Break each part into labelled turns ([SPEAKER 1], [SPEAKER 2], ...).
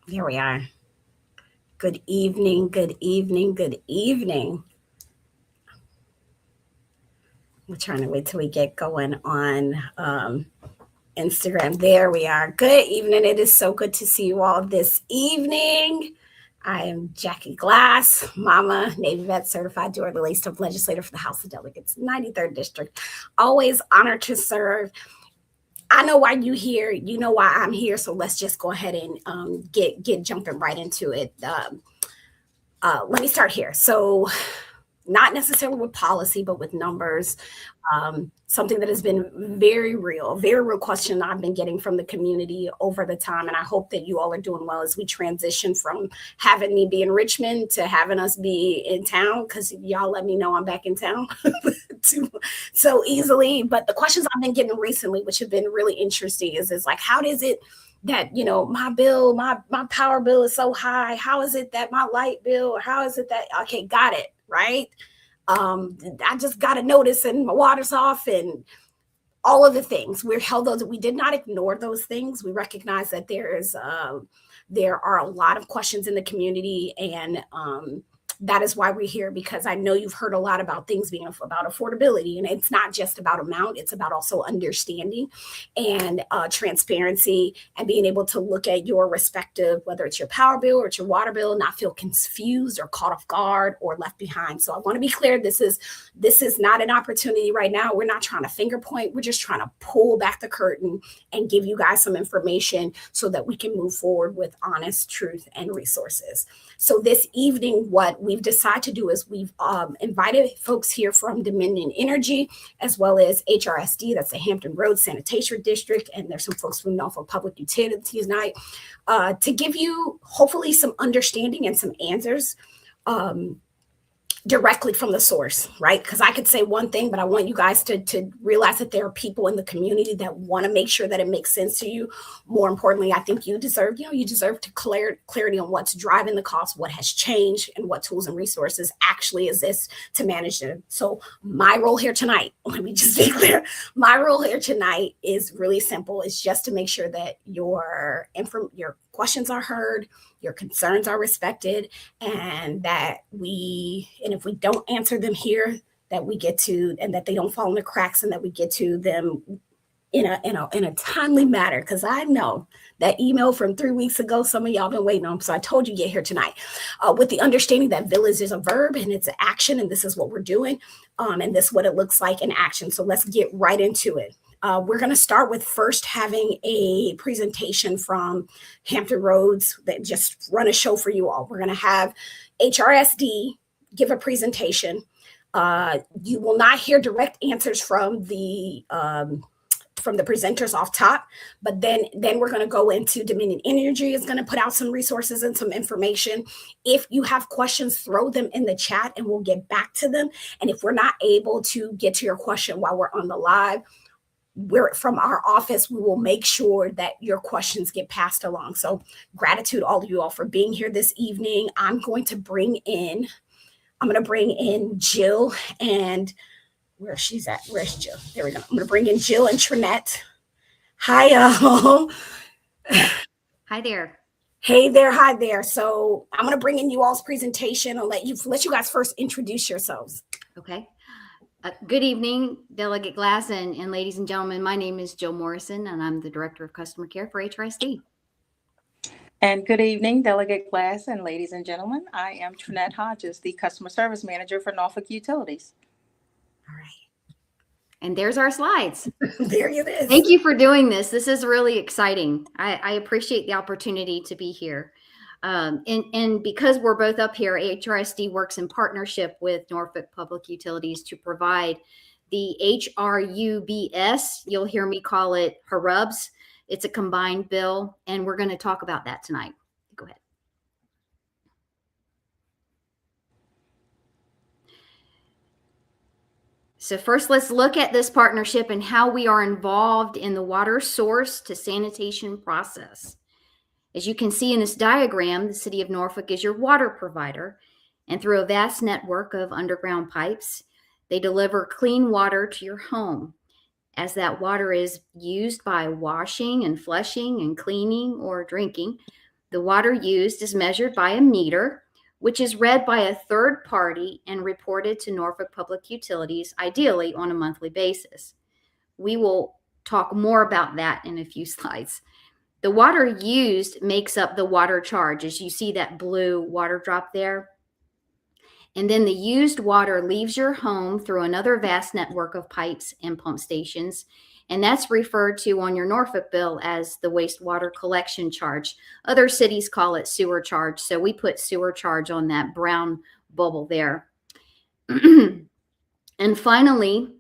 [SPEAKER 1] Here we are. Good evening, good evening, good evening. We're trying to wait till we get going on Instagram. There we are. Good evening. It is so good to see you all this evening. I am Jackie Glass, Mama, Navy Vet Certified Dual Release Stump Legislator for the House of Delegates, 93rd District. Always honored to serve. I know why you here. You know why I'm here. So let's just go ahead and get jumping right into it. Let me start here. So, not necessarily with policy, but with numbers. Something that has been very real question I've been getting from the community over the time. And I hope that you all are doing well as we transition from having me be in Richmond to having us be in town, because y'all let me know I'm back in town so easily. But the questions I've been getting recently, which have been really interesting, is like, how does it that my bill, my power bill is so high? How is it that my light bill, or how is it that, okay, got it, right? I just got a notice and my water's off, and all of the things. We're held those. We did not ignore those things. We recognize that there are a lot of questions in the community, and that is why we're here, because I know you've heard a lot about things being about affordability, and it's not just about amount. It's about also understanding and transparency, and being able to look at your respective, whether it's your power bill or it's your water bill, not feel confused or caught off guard or left behind. So I want to be clear. This is not an opportunity right now. We're not trying to finger point. We're just trying to pull back the curtain and give you guys some information so that we can move forward with honest truth and resources. So this evening, what we've decided to do is we've invited folks here from Dominion Energy, as well as HRSD, that's the Hampton Roads Sanitation District, and there's some folks from Norfolk Public Utilities tonight, to give you hopefully some understanding and some answers directly from the source, right? Because I could say one thing, but I want you guys to realize that there are people in the community that want to make sure that it makes sense to you. More importantly, I think you deserve to clarity on what's driving the cost, what has changed, and what tools and resources actually exist to manage them. So my role here tonight, let me just be clear, my role here tonight is really simple. It's just to make sure that your questions are heard, your concerns are respected, and if we don't answer them here, that we get to, and that they don't fall in the cracks, and that we get to them in a timely manner. Because I know that email from 3 weeks ago, some of y'all been waiting on. So I told you get here tonight with the understanding that village is a verb and it's an action, and this is what we're doing, and this is what it looks like in action. So let's get right into it. We're going to start with first having a presentation from Hampton Roads that just run a show for you all. We're going to have HRSD give a presentation. You will not hear direct answers from the presenters off top, but then we're going to go into Dominion Energy is going to put out some resources and some information. If you have questions, throw them in the chat and we'll get back to them. And if we're not able to get to your question while we're on the live, we're from our office, we will make sure that your questions get passed along. So gratitude all of you all for being here this evening. I'm going to bring in Jill, and where's Jill? There we go. I'm going to bring in Jill and Trinette. Hi, y'all.
[SPEAKER 2] Hi there.
[SPEAKER 1] Hey there. Hi there. So I'm going to bring in you all's presentation and let you guys first introduce yourselves.
[SPEAKER 2] Okay. Good evening, Delegate Glass and ladies and gentlemen. My name is Jill Morrison, and I'm the Director of Customer Care for HRSD.
[SPEAKER 3] And good evening, Delegate Glass and ladies and gentlemen. I am Trinette Hodges, the Customer Service Manager for Norfolk Utilities.
[SPEAKER 1] All right.
[SPEAKER 2] And there's our slides.
[SPEAKER 1] There it is.
[SPEAKER 2] Thank you for doing this. This is really exciting. I appreciate the opportunity to be here. And because we're both up here, HRSD works in partnership with Norfolk Public Utilities to provide the HRUBS. You'll hear me call it HRUBS. It's a combined bill, and we're going to talk about that tonight. Go ahead. So first, let's look at this partnership and how we are involved in the water source to sanitation process. As you can see in this diagram, the City of Norfolk is your water provider, and through a vast network of underground pipes, they deliver clean water to your home. As that water is used by washing and flushing and cleaning or drinking, The water used is measured by a meter, which is read by a third party and reported to Norfolk Public Utilities, ideally on a monthly basis. We will talk more about that in a few slides. The water used makes up the water charge, as you see that blue water drop there. And then the used water leaves your home through another vast network of pipes and pump stations. And that's referred to on your Norfolk bill as the wastewater collection charge. Other cities call it sewer charge. So we put sewer charge on that brown bubble there. And finally,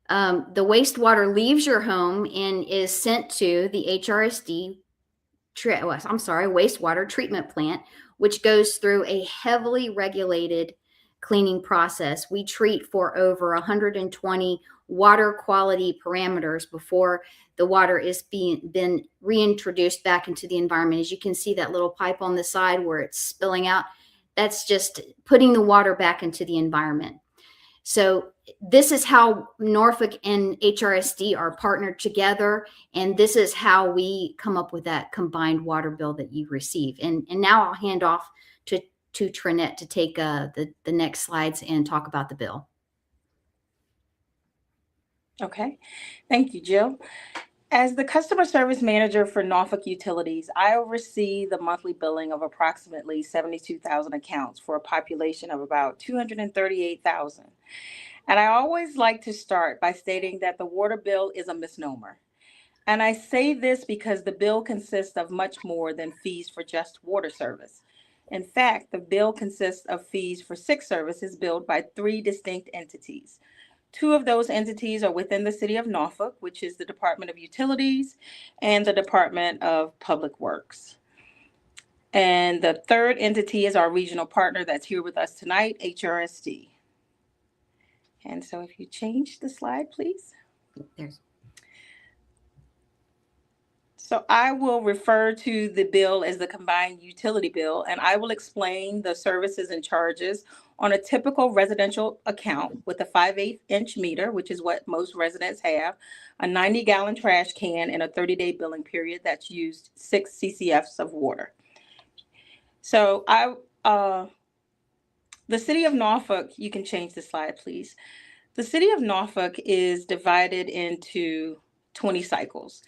[SPEAKER 2] the wastewater leaves your home and is sent to the HRSD, wastewater treatment plant, which goes through a heavily regulated cleaning process. We treat for over 120 water quality parameters before the water is been reintroduced back into the environment. As you can see that little pipe on the side where it's spilling out, that's just putting the water back into the environment. So this is how Norfolk and HRSD are partnered together, and this is how we come up with that combined water bill that you receive. And now I'll hand off to Trinette to take the next slides and talk about the bill.
[SPEAKER 3] Okay, thank you, Jill. As the customer service manager for Norfolk Utilities, I oversee the monthly billing of approximately 72,000 accounts for a population of about 238,000. And I always like to start by stating that the water bill is a misnomer. And I say this because the bill consists of much more than fees for just water service. In fact, the bill consists of fees for 6 services billed by 3 distinct entities. 2 of those entities are within the city of Norfolk, which is the Department of Utilities and the Department of Public Works. And the third entity is our regional partner that's here with us tonight, HRSD. And so if you change the slide, please. So I will refer to the bill as the combined utility bill, and I will explain the services and charges on a typical residential account with a 5/8-inch meter, which is what most residents have, a 90-gallon trash can, and a 30-day billing period that's used 6 CCFs of water. So the city of Norfolk, you can change the slide, please. The city of Norfolk is divided into 20 cycles.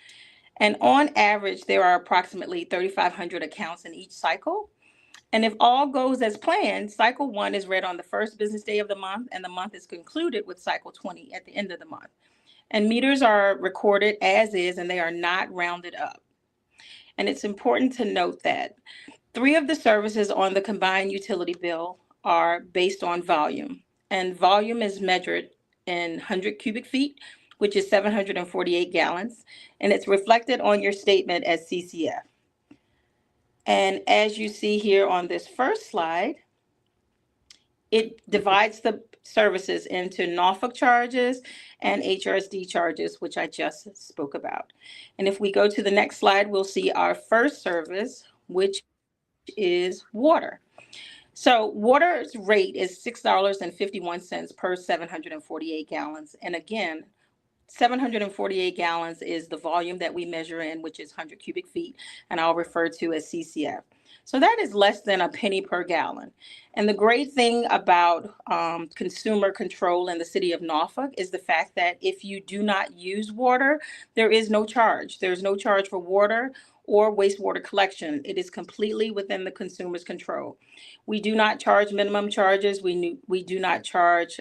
[SPEAKER 3] And on average, there are approximately 3,500 accounts in each cycle. And if all goes as planned, cycle 1 is read on the first business day of the month, and the month is concluded with cycle 20 at the end of the month. And meters are recorded as is, and they are not rounded up. And it's important to note that 3 of the services on the combined utility bill are based on volume. And volume is measured in 100 cubic feet, which is 748 gallons, and it's reflected on your statement as CCF. And as you see here on this first slide, it divides the services into Norfolk charges and HRSD charges, which I just spoke about. And if we go to the next slide, we'll see our first service, which is water. So water's rate is $6.51 per 748 gallons. And again, 748 gallons is the volume that we measure in, which is 100 cubic feet, and I'll refer to as CCF. So that is less than a penny per gallon. And the great thing about consumer control in the city of Norfolk is the fact that if you do not use water, there is no charge. There's no charge for water or wastewater collection. It is completely within the consumer's control. We do not charge minimum charges. We do not charge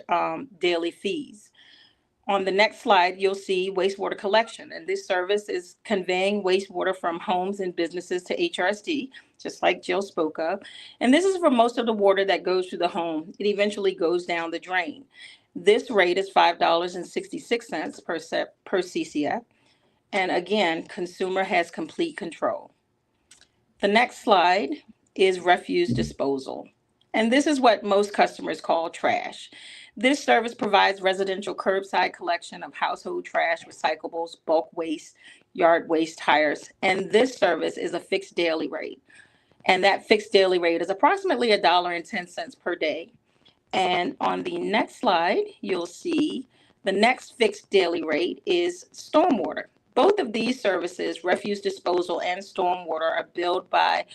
[SPEAKER 3] daily fees. On the next slide, you'll see wastewater collection, and this service is conveying wastewater from homes and businesses to HRSD, just like Jill spoke of. And this is for most of the water that goes through the home. It eventually goes down the drain. This rate is $5.66 per CCF. And again, consumer has complete control. The next slide is refuse disposal. And this is what most customers call trash. This service provides residential curbside collection of household trash, recyclables, bulk waste, yard waste, tires. And this service is a fixed daily rate. And that fixed daily rate is approximately $1.10 per day. And on the next slide, you'll see the next fixed daily rate is stormwater. Both of these services, refuse disposal and stormwater, are billed by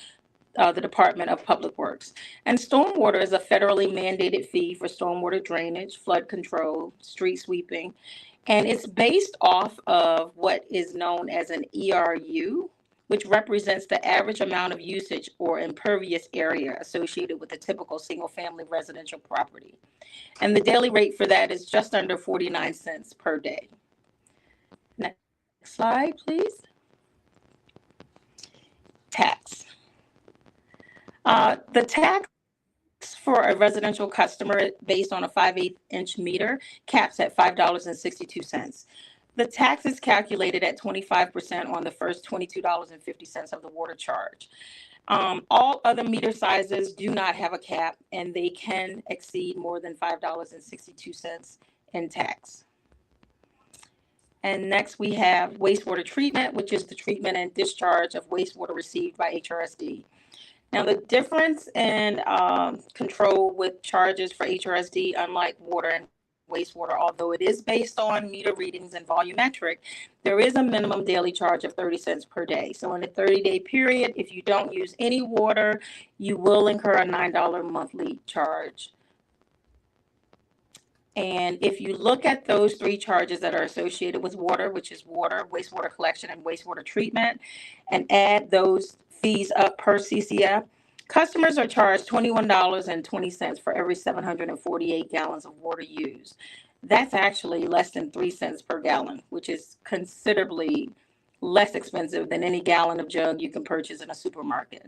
[SPEAKER 3] the Department of Public Works. And stormwater is a federally mandated fee for stormwater drainage, flood control, street sweeping, and it's based off of what is known as an ERU, which represents the average amount of usage or impervious area associated with a typical single-family residential property. And the daily rate for that is just under 49 cents per day. Next slide, please. Tax. The tax for a residential customer based on a 5/8-inch meter caps at $5.62. The tax is calculated at 25% on the first $22.50 of the water charge. All other meter sizes do not have a cap, and they can exceed more than $5.62 in tax. And next we have wastewater treatment, which is the treatment and discharge of wastewater received by HRSD. Now, the difference in control with charges for HRSD, unlike water and wastewater, although it is based on meter readings and volumetric, there is a minimum daily charge of 30 cents per day. So in a 30-day period, if you don't use any water, you will incur a $9 monthly charge. And if you look at those three charges that are associated with water, which is water, wastewater collection, and wastewater treatment, and add those fees up per CCF, customers are charged $21.20 for every 748 gallons of water used. That's actually less than 3 cents per gallon, which is considerably less expensive than any gallon of jug you can purchase in a supermarket.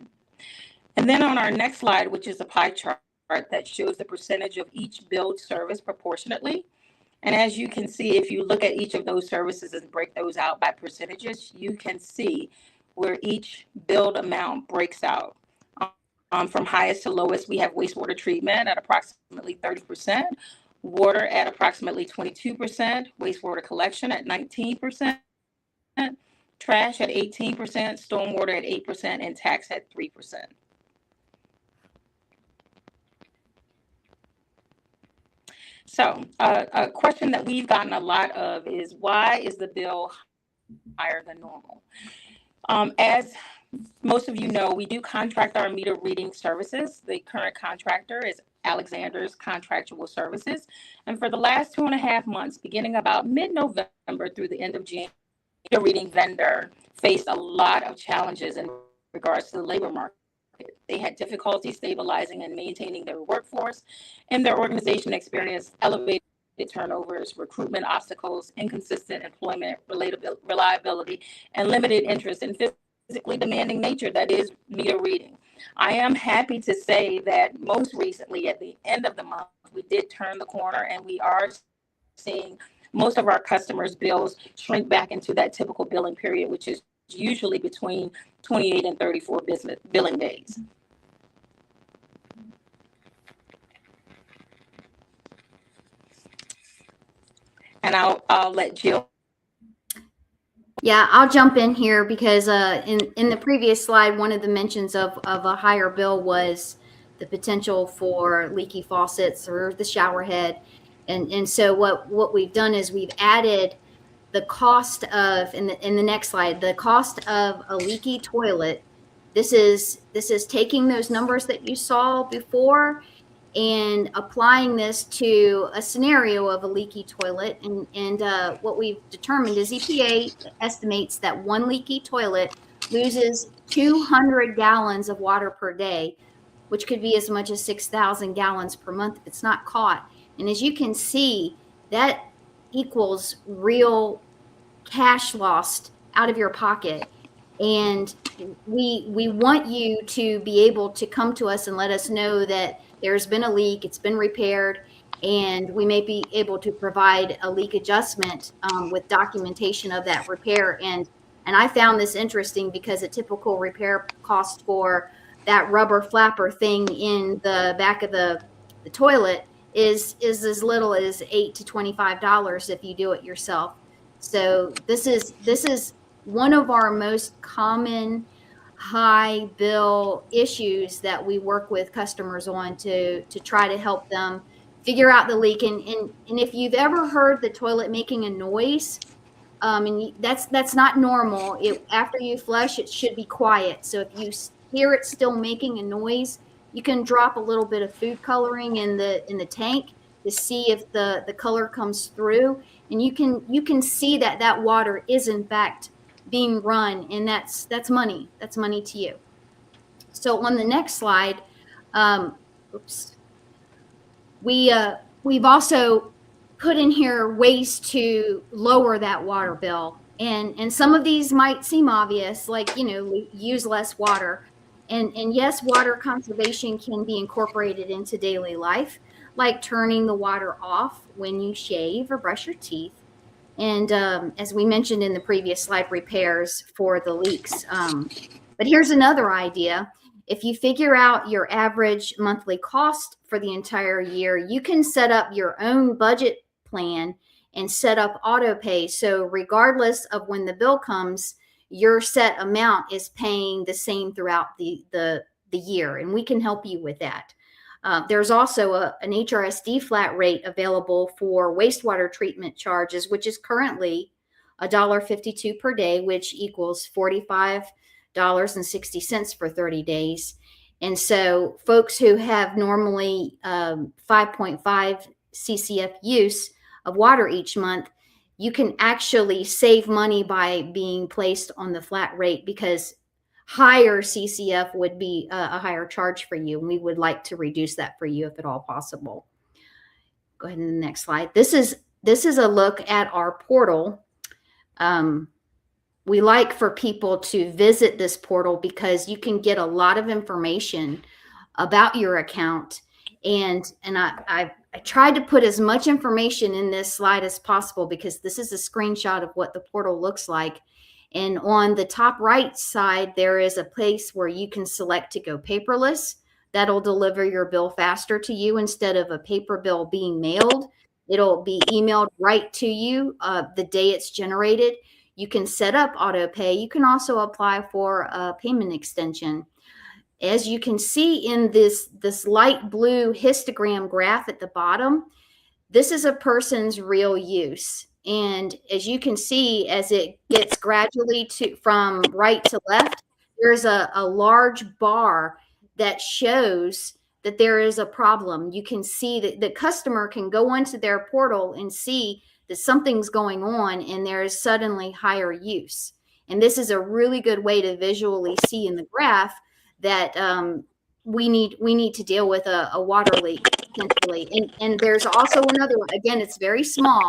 [SPEAKER 3] And then on our next slide, which is a pie chart that shows the percentage of each billed service proportionately. And as you can see, if you look at each of those services and break those out by percentages, you can see where each billed amount breaks out. From highest to lowest, we have wastewater treatment at approximately 30%, water at approximately 22%, wastewater collection at 19%, trash at 18%, stormwater at 8%, and tax at 3%. So a question that we've gotten a lot of is, why is the bill higher than normal? As most of you know, we do contract our meter reading services. The current contractor is Alexander's Contractual Services. And for the last 2.5 months, beginning about mid-November through the end of January, the reading vendor faced a lot of challenges in regards to the labor market. They had difficulty stabilizing and maintaining their workforce, and their organization experienced elevated turnovers, recruitment obstacles, inconsistent employment reliability, and limited interest in physically demanding nature that is meter reading. I am happy to say that most recently, at the end of the month, we did turn the corner, and we are seeing most of our customers' bills shrink back into that typical billing period, which is usually between 28 and 34 business billing days. And I'll let Jill.
[SPEAKER 2] Yeah, I'll jump in here because in the previous slide, one of the mentions of a higher bill was the potential for leaky faucets or the shower head. And so what we've done is we've added the cost of, in the next slide, the cost of a leaky toilet. This is taking those numbers that you saw before and applying this to a scenario of a leaky toilet. And what we've determined is EPA estimates that one leaky toilet loses 200 gallons of water per day, which could be as much as 6,000 gallons per month if it's not caught. And as you can see, that equals real cash lost out of your pocket. And we want you to be able to come to us and let us know that there's been a leak, it's been repaired, and we may be able to provide a leak adjustment with documentation of that repair. And I found this interesting because a typical repair cost for that rubber flapper thing in the back of the toilet is as little as $8 to $25 if you do it yourself. So this is one of our most common high bill issues that we work with customers on to try to help them figure out the leak. And if you've ever heard the toilet making a noise, and that's not normal. After you flush, it should be quiet. So if you hear it still making a noise, you can drop a little bit of food coloring in the tank to see if the color comes through, and you can see that that water is in fact being run, and that's money. That's money to you. So on the next slide, oops, we've also put in here ways to lower that water bill, and some of these might seem obvious, like use less water, and yes, water conservation can be incorporated into daily life, like turning the water off when you shave or brush your teeth. And as we mentioned in the previous slide, repairs for the leaks. But here's another idea. If you figure out your average monthly cost for the entire year, you can set up your own budget plan and set up auto pay. So regardless of when the bill comes, your set amount is paying the same throughout the year, and we can help you with that. There's also an HRSD flat rate available for wastewater treatment charges, which is currently $1.52 per day, which equals $45.60 for 30 days. And so folks who have normally 5.5 CCF use of water each month, you can actually save money by being placed on the flat rate, because higher CCF would be a higher charge for you, and we would like to reduce that for you if at all possible. Go ahead to the next slide. This is a look at our portal. We like for people to visit this portal because you can get a lot of information about your account, and I tried to put as much information in this slide as possible because this is a screenshot of what the portal looks like. And on the top right side, there is a place where you can select to go paperless. That'll deliver your bill faster to you. Instead of a paper bill being mailed, it'll be emailed right to you the day it's generated. You can set up auto pay. You can also apply for a payment extension. As you can see in this light blue histogram graph at the bottom, this is a person's real use. And as you can see, as it gets gradually from right to left, there's a large bar that shows that there is a problem. You can see that the customer can go onto their portal and see that something's going on, and there is suddenly higher use. And this is a really good way to visually see in the graph that we need to deal with a water leak potentially. And there's also another one. Again, it's very small,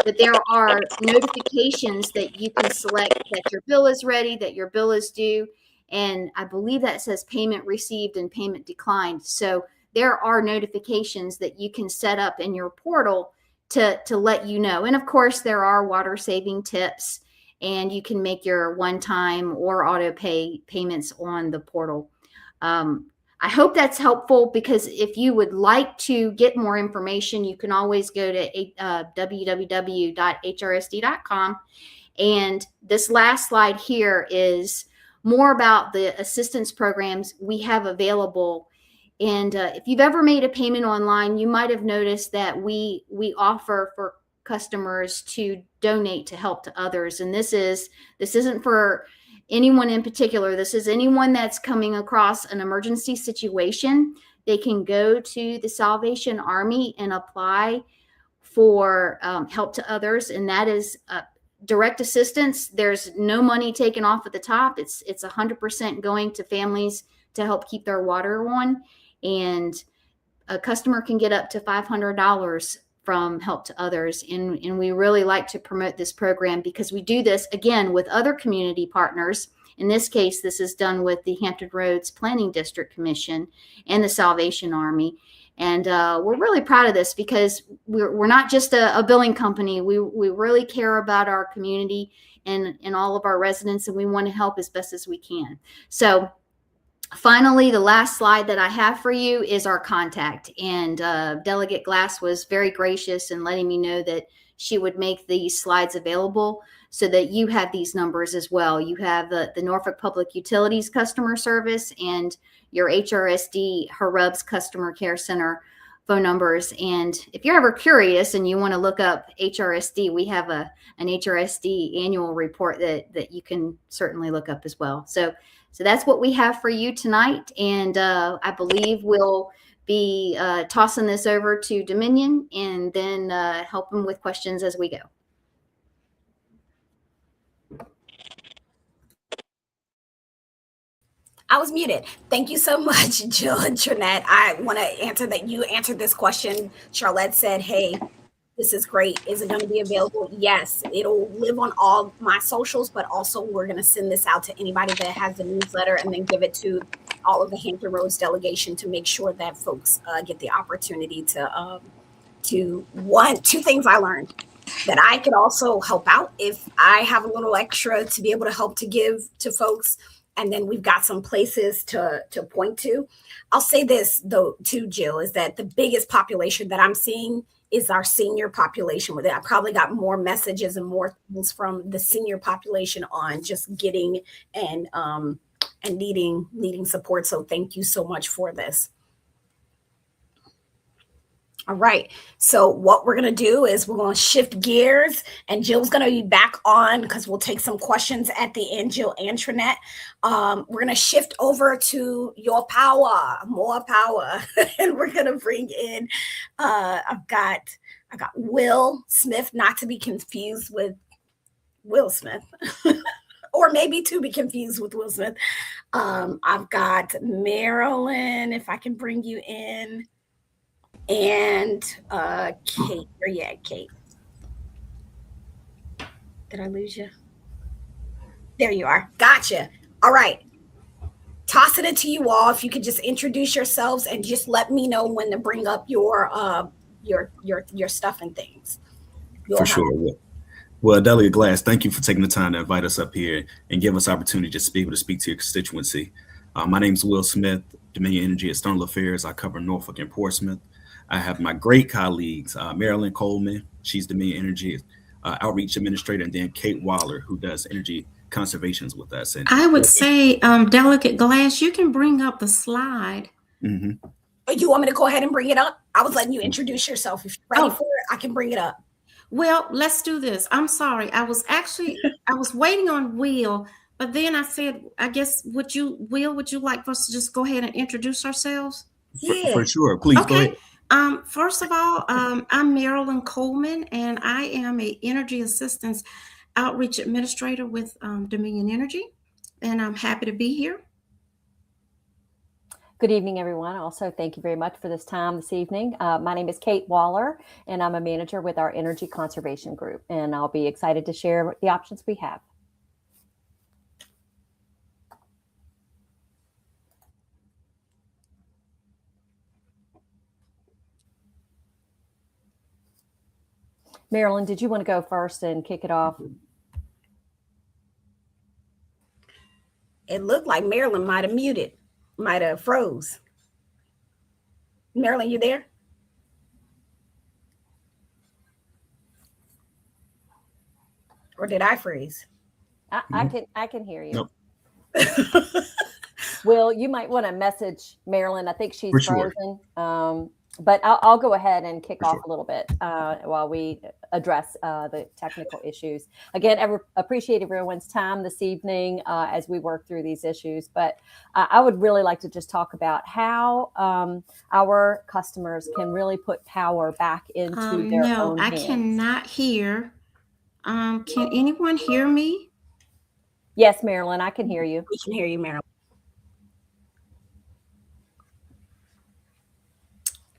[SPEAKER 2] but there are notifications that you can select that your bill is ready, that your bill is due. And I believe that says payment received and payment declined. So there are notifications that you can set up in your portal to let you know. And of course, there are water saving tips, and you can make your one-time or auto pay payments on the portal. I hope that's helpful, because if you would like to get more information, you can always go to www.hrsd.com. And this last slide here is more about the assistance programs we have available. And if you've ever made a payment online, you might have noticed that we offer for customers to donate to help to others. And this isn't for anyone in particular. This is anyone that's coming across an emergency situation. They can go to the Salvation Army and apply for help to others, and that is direct assistance. There's no money taken off at the top. It's 100% going to families to help keep their water on, and a customer can get up to $500 from help to others. And we really like to promote this program because we do this, again, with other community partners. In this case, this is done with the Hampton Roads Planning District Commission and the Salvation Army. And we're really proud of this because we're not just a billing company. We really care about our community and all of our residents, and we want to help as best as we can. So finally, the last slide that I have for you is our contact. And Delegate Glass was very gracious in letting me know that she would make these slides available so that you have these numbers as well. You have the Norfolk Public Utilities customer service and your HRSD HRUBS customer care center phone numbers. And if you're ever curious and you want to look up HRSD, we have an HRSD annual report that you can certainly look up as well. So that's what we have for you tonight. And I believe we'll be tossing this over to Dominion and then help them with questions as we go.
[SPEAKER 1] I was muted. Thank you so much, Jill and Trinette. I want to answer that you answered this question. Charlotte said, hey, this is great. Is it going to be available? Yes, it'll live on all my socials, but also we're going to send this out to anybody that has the newsletter and then give it to all of the Hampton Roads delegation to make sure that folks get the opportunity to two things I learned. That I could also help out if I have a little extra to be able to help to give to folks. And then we've got some places to point to. I'll say this, though, too, Jill, is that the biggest population that I'm seeing is our senior population. With it, I probably got more messages and more things from the senior population on just getting and needing support. So thank you so much for this. All right. So what we're going to do is we're going to shift gears, and Jill's going to be back on because we'll take some questions at the end, Jill and Trinette. We're going to shift over to your power, more power. And we're going to bring in, I got Will Smith, not to be confused with Will Smith, or maybe to be confused with Will Smith. I've got Marilyn, if I can bring you in. And Kate, where you at, Kate? Did I lose you? There you are. Gotcha. All right. Tossing it to you all. If you could just introduce yourselves and just let me know when to bring up your stuff and things.
[SPEAKER 4] For sure. Well, Delegate Glass, thank you for taking the time to invite us up here and give us opportunity to be able to speak to your constituency. My name is Will Smith, Dominion Energy External Affairs. I cover Norfolk and Portsmouth. I have my great colleagues, Marilyn Coleman, she's Dominion Energy Outreach Administrator, and then Kate Waller, who does energy conservations with us. And
[SPEAKER 5] I would say, Delegate Glass, you can bring up the slide.
[SPEAKER 1] Mm-hmm. You want me to go ahead and bring it up? I was letting you introduce yourself. If you're ready for it, I can bring it up.
[SPEAKER 5] Well, let's do this. I'm sorry. I was waiting on Will, but then I said, I guess, would you like for us to just go ahead and introduce ourselves?
[SPEAKER 4] For sure. Please go ahead.
[SPEAKER 5] First of all, I'm Marilyn Coleman, and I am an Energy Assistance Outreach Administrator with Dominion Energy, and I'm happy to be here.
[SPEAKER 6] Good evening, everyone. Also, thank you very much for this time this evening. My name is Kate Waller, and I'm a manager with our Energy Conservation Group, and I'll be excited to share the options we have. Marilyn, did you want to go first and kick it off?
[SPEAKER 1] It looked like Marilyn might have froze. Marilyn, you there? Or did I freeze?
[SPEAKER 6] I can hear you.
[SPEAKER 4] Nope.
[SPEAKER 6] Will, you might want to message Marilyn. I think she's
[SPEAKER 4] sure.
[SPEAKER 6] frozen. But I'll go ahead and kick off a little bit while we address the technical issues. Again, appreciate everyone's time this evening as we work through these issues. But I would really like to just talk about how our customers can really put power back into their own hands.
[SPEAKER 5] No, I cannot hear. Can anyone hear me?
[SPEAKER 6] Yes, Marilyn, I can hear you.
[SPEAKER 1] We can hear you, Marilyn.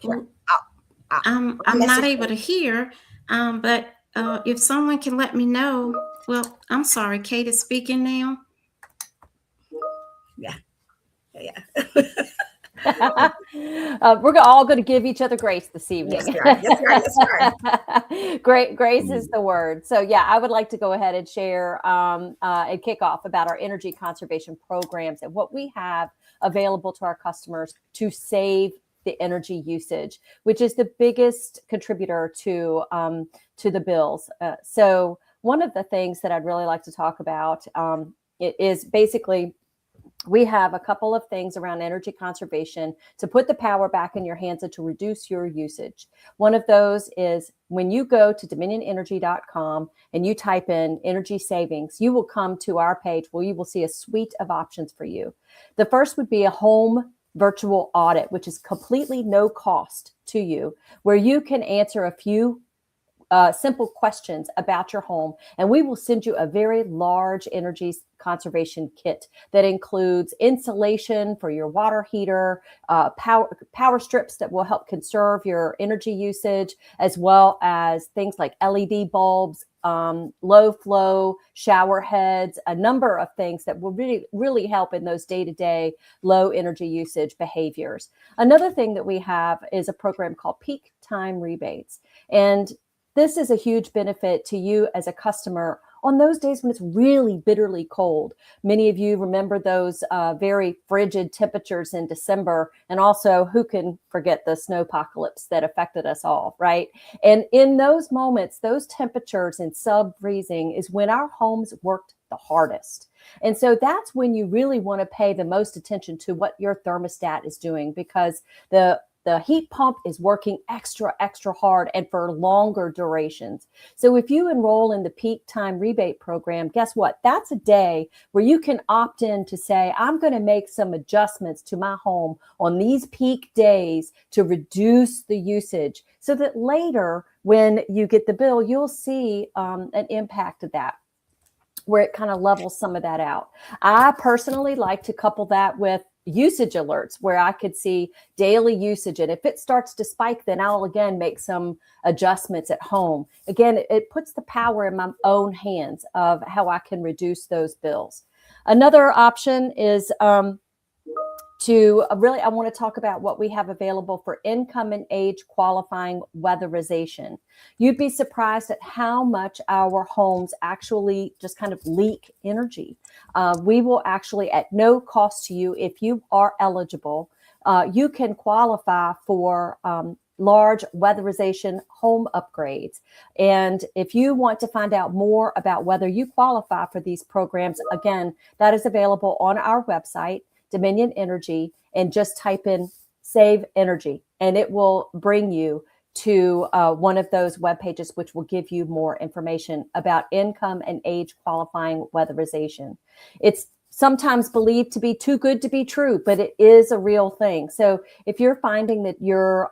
[SPEAKER 5] Well, I'm not able to hear, but if someone can let me know. Well, I'm sorry, Kate is speaking now.
[SPEAKER 1] Yeah.
[SPEAKER 6] We're all going to give each other grace this evening.
[SPEAKER 1] Yes, right.
[SPEAKER 6] Great, grace is the word. So yeah, I would like to go ahead and share and kick off about our energy conservation programs and what we have available to our customers to save the energy usage, which is the biggest contributor to the bills. So one of the things that I'd really like to talk about is basically we have a couple of things around energy conservation to put the power back in your hands and to reduce your usage. One of those is when you go to dominionenergy.com and you type in energy savings, you will come to our page where you will see a suite of options for you. The first would be a home virtual audit, which is completely no cost to you, where you can answer a few simple questions about your home, and we will send you a very large energy conservation kit that includes insulation for your water heater, power strips that will help conserve your energy usage, as well as things like LED bulbs, low flow shower heads, a number of things that will really help in those day-to-day low energy usage behaviors. Another thing that we have is a program called peak time rebates, and this is a huge benefit to you as a customer on those days when it's really bitterly cold. Many of you remember those very frigid temperatures in December, and also who can forget the snowpocalypse that affected us all, right? And in those moments, those temperatures in sub-freezing is when our homes worked the hardest. And so that's when you really want to pay the most attention to what your thermostat is doing, because the heat pump is working extra hard and for longer durations. So if you enroll in the peak time rebate program, guess what? That's a day where you can opt in to say, I'm going to make some adjustments to my home on these peak days to reduce the usage, so that later when you get the bill, you'll see an impact of that, where it kind of levels some of that out. I personally like to couple that with usage alerts, where I could see daily usage. And if it starts to spike, then I'll again make some adjustments at home. Again, it puts the power in my own hands of how I can reduce those bills. Another option is I want to talk about what we have available for income and age qualifying weatherization. You'd be surprised at how much our homes actually just kind of leak energy. We will actually, at no cost to you, if you are eligible, you can qualify for large weatherization home upgrades. And if you want to find out more about whether you qualify for these programs, again, that is available on our website, Dominion Energy, and just type in Save Energy, and it will bring you to one of those web pages, which will give you more information about income and age qualifying weatherization. It's sometimes believed to be too good to be true, but it is a real thing. So if you're finding that your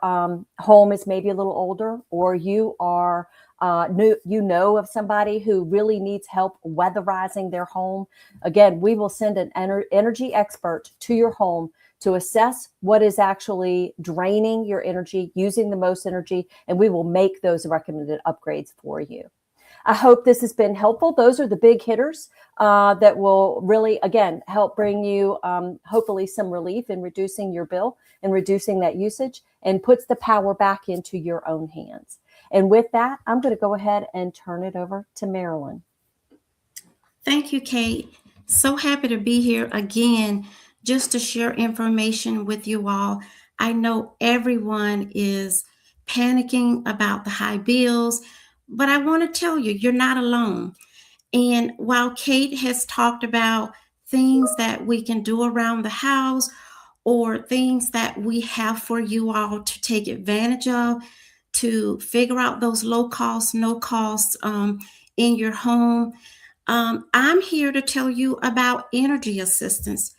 [SPEAKER 6] home is maybe a little older, or you are you know of somebody who really needs help weatherizing their home, again, we will send an energy expert to your home to assess what is actually draining your energy, using the most energy, and we will make those recommended upgrades for you. I hope this has been helpful. Those are the big hitters that will really, again, help bring you hopefully some relief in reducing your bill and reducing that usage, and puts the power back into your own hands. And with that, I'm going to go ahead and turn it over to Marilyn.
[SPEAKER 5] Thank you, Kate. So happy to be here again, just to share information with you all. I know everyone is panicking about the high bills, but I want to tell you, you're not alone. And while Kate has talked about things that we can do around the house, or things that we have for you all to take advantage of, to figure out those low costs, no costs in your home, I'm here to tell you about energy assistance.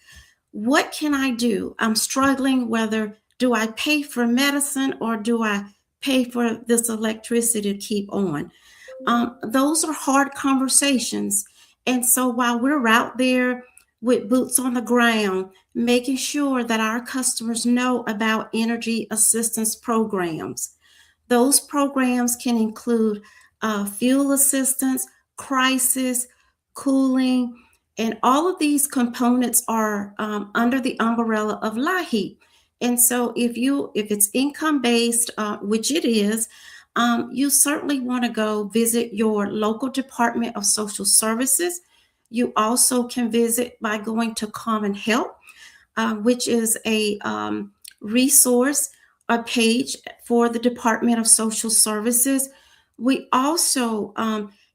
[SPEAKER 5] What can I do? I'm struggling whether do I pay for medicine or do I pay for this electricity to keep on? Those are hard conversations. And so while we're out there with boots on the ground, making sure that our customers know about energy assistance programs, those programs can include fuel assistance, crisis, cooling, and all of these components are under the umbrella of LIHEAP. And so if it's income based, which it is, you certainly want to go visit your local Department of Social Services. You also can visit by going to Common Help, which is a resource, a page for the Department of Social Services. We also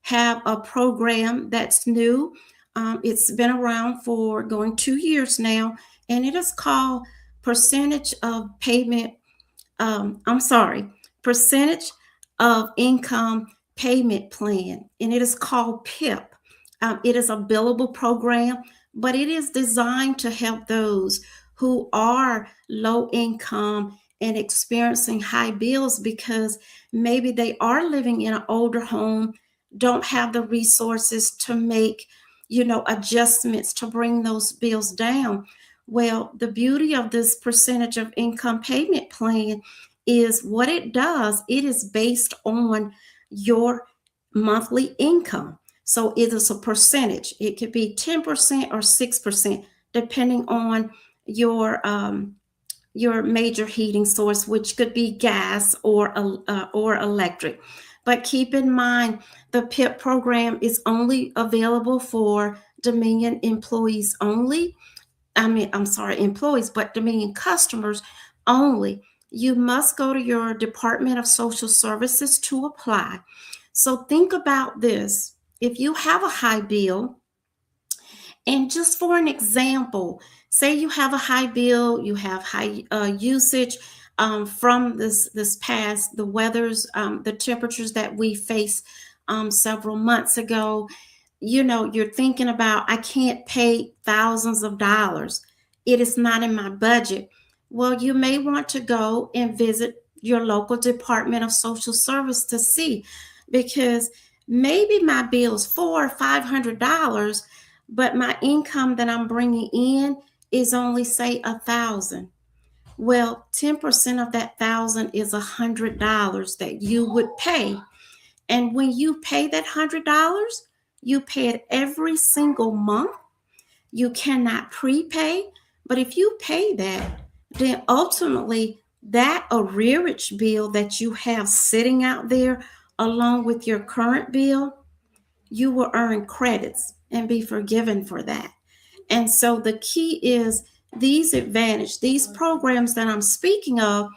[SPEAKER 5] have a program that's new It's been around for going 2 years now, and it is called percentage of payment. I'm sorry, percentage of income payment plan, and it is called PIP. It is a billable program, but it is designed to help those who are low income and experiencing high bills because maybe they are living in an older home, don't have the resources to make, adjustments to bring those bills down. Well, the beauty of this percentage of income payment plan is what it does, it is based on your monthly income. So it is a percentage. It could be 10% or 6%, depending on your major heating source, which could be gas or electric. But keep in mind, the PIP program is only available for Dominion employees only. I'm sorry, employees, but Dominion customers only. You must go to your Department of Social Services to apply. So think about this. If you have a high bill, and just for an example, say you have a high bill, you have high usage from this past, the weathers, the temperatures that we faced several months ago. You're thinking about, I can't pay thousands of dollars. It is not in my budget. Well, you may want to go and visit your local Department of Social Service to see, because maybe my bill is $400 or $500, but my income that I'm bringing in is only say 1,000. Well, 10% of that 1,000 is $100 that you would pay. And when you pay that $100, you pay it every single month. You cannot prepay. But if you pay that, then ultimately that arrearage bill that you have sitting out there, along with your current bill, you will earn credits and be forgiven for that. And so the key is these programs that I'm speaking of,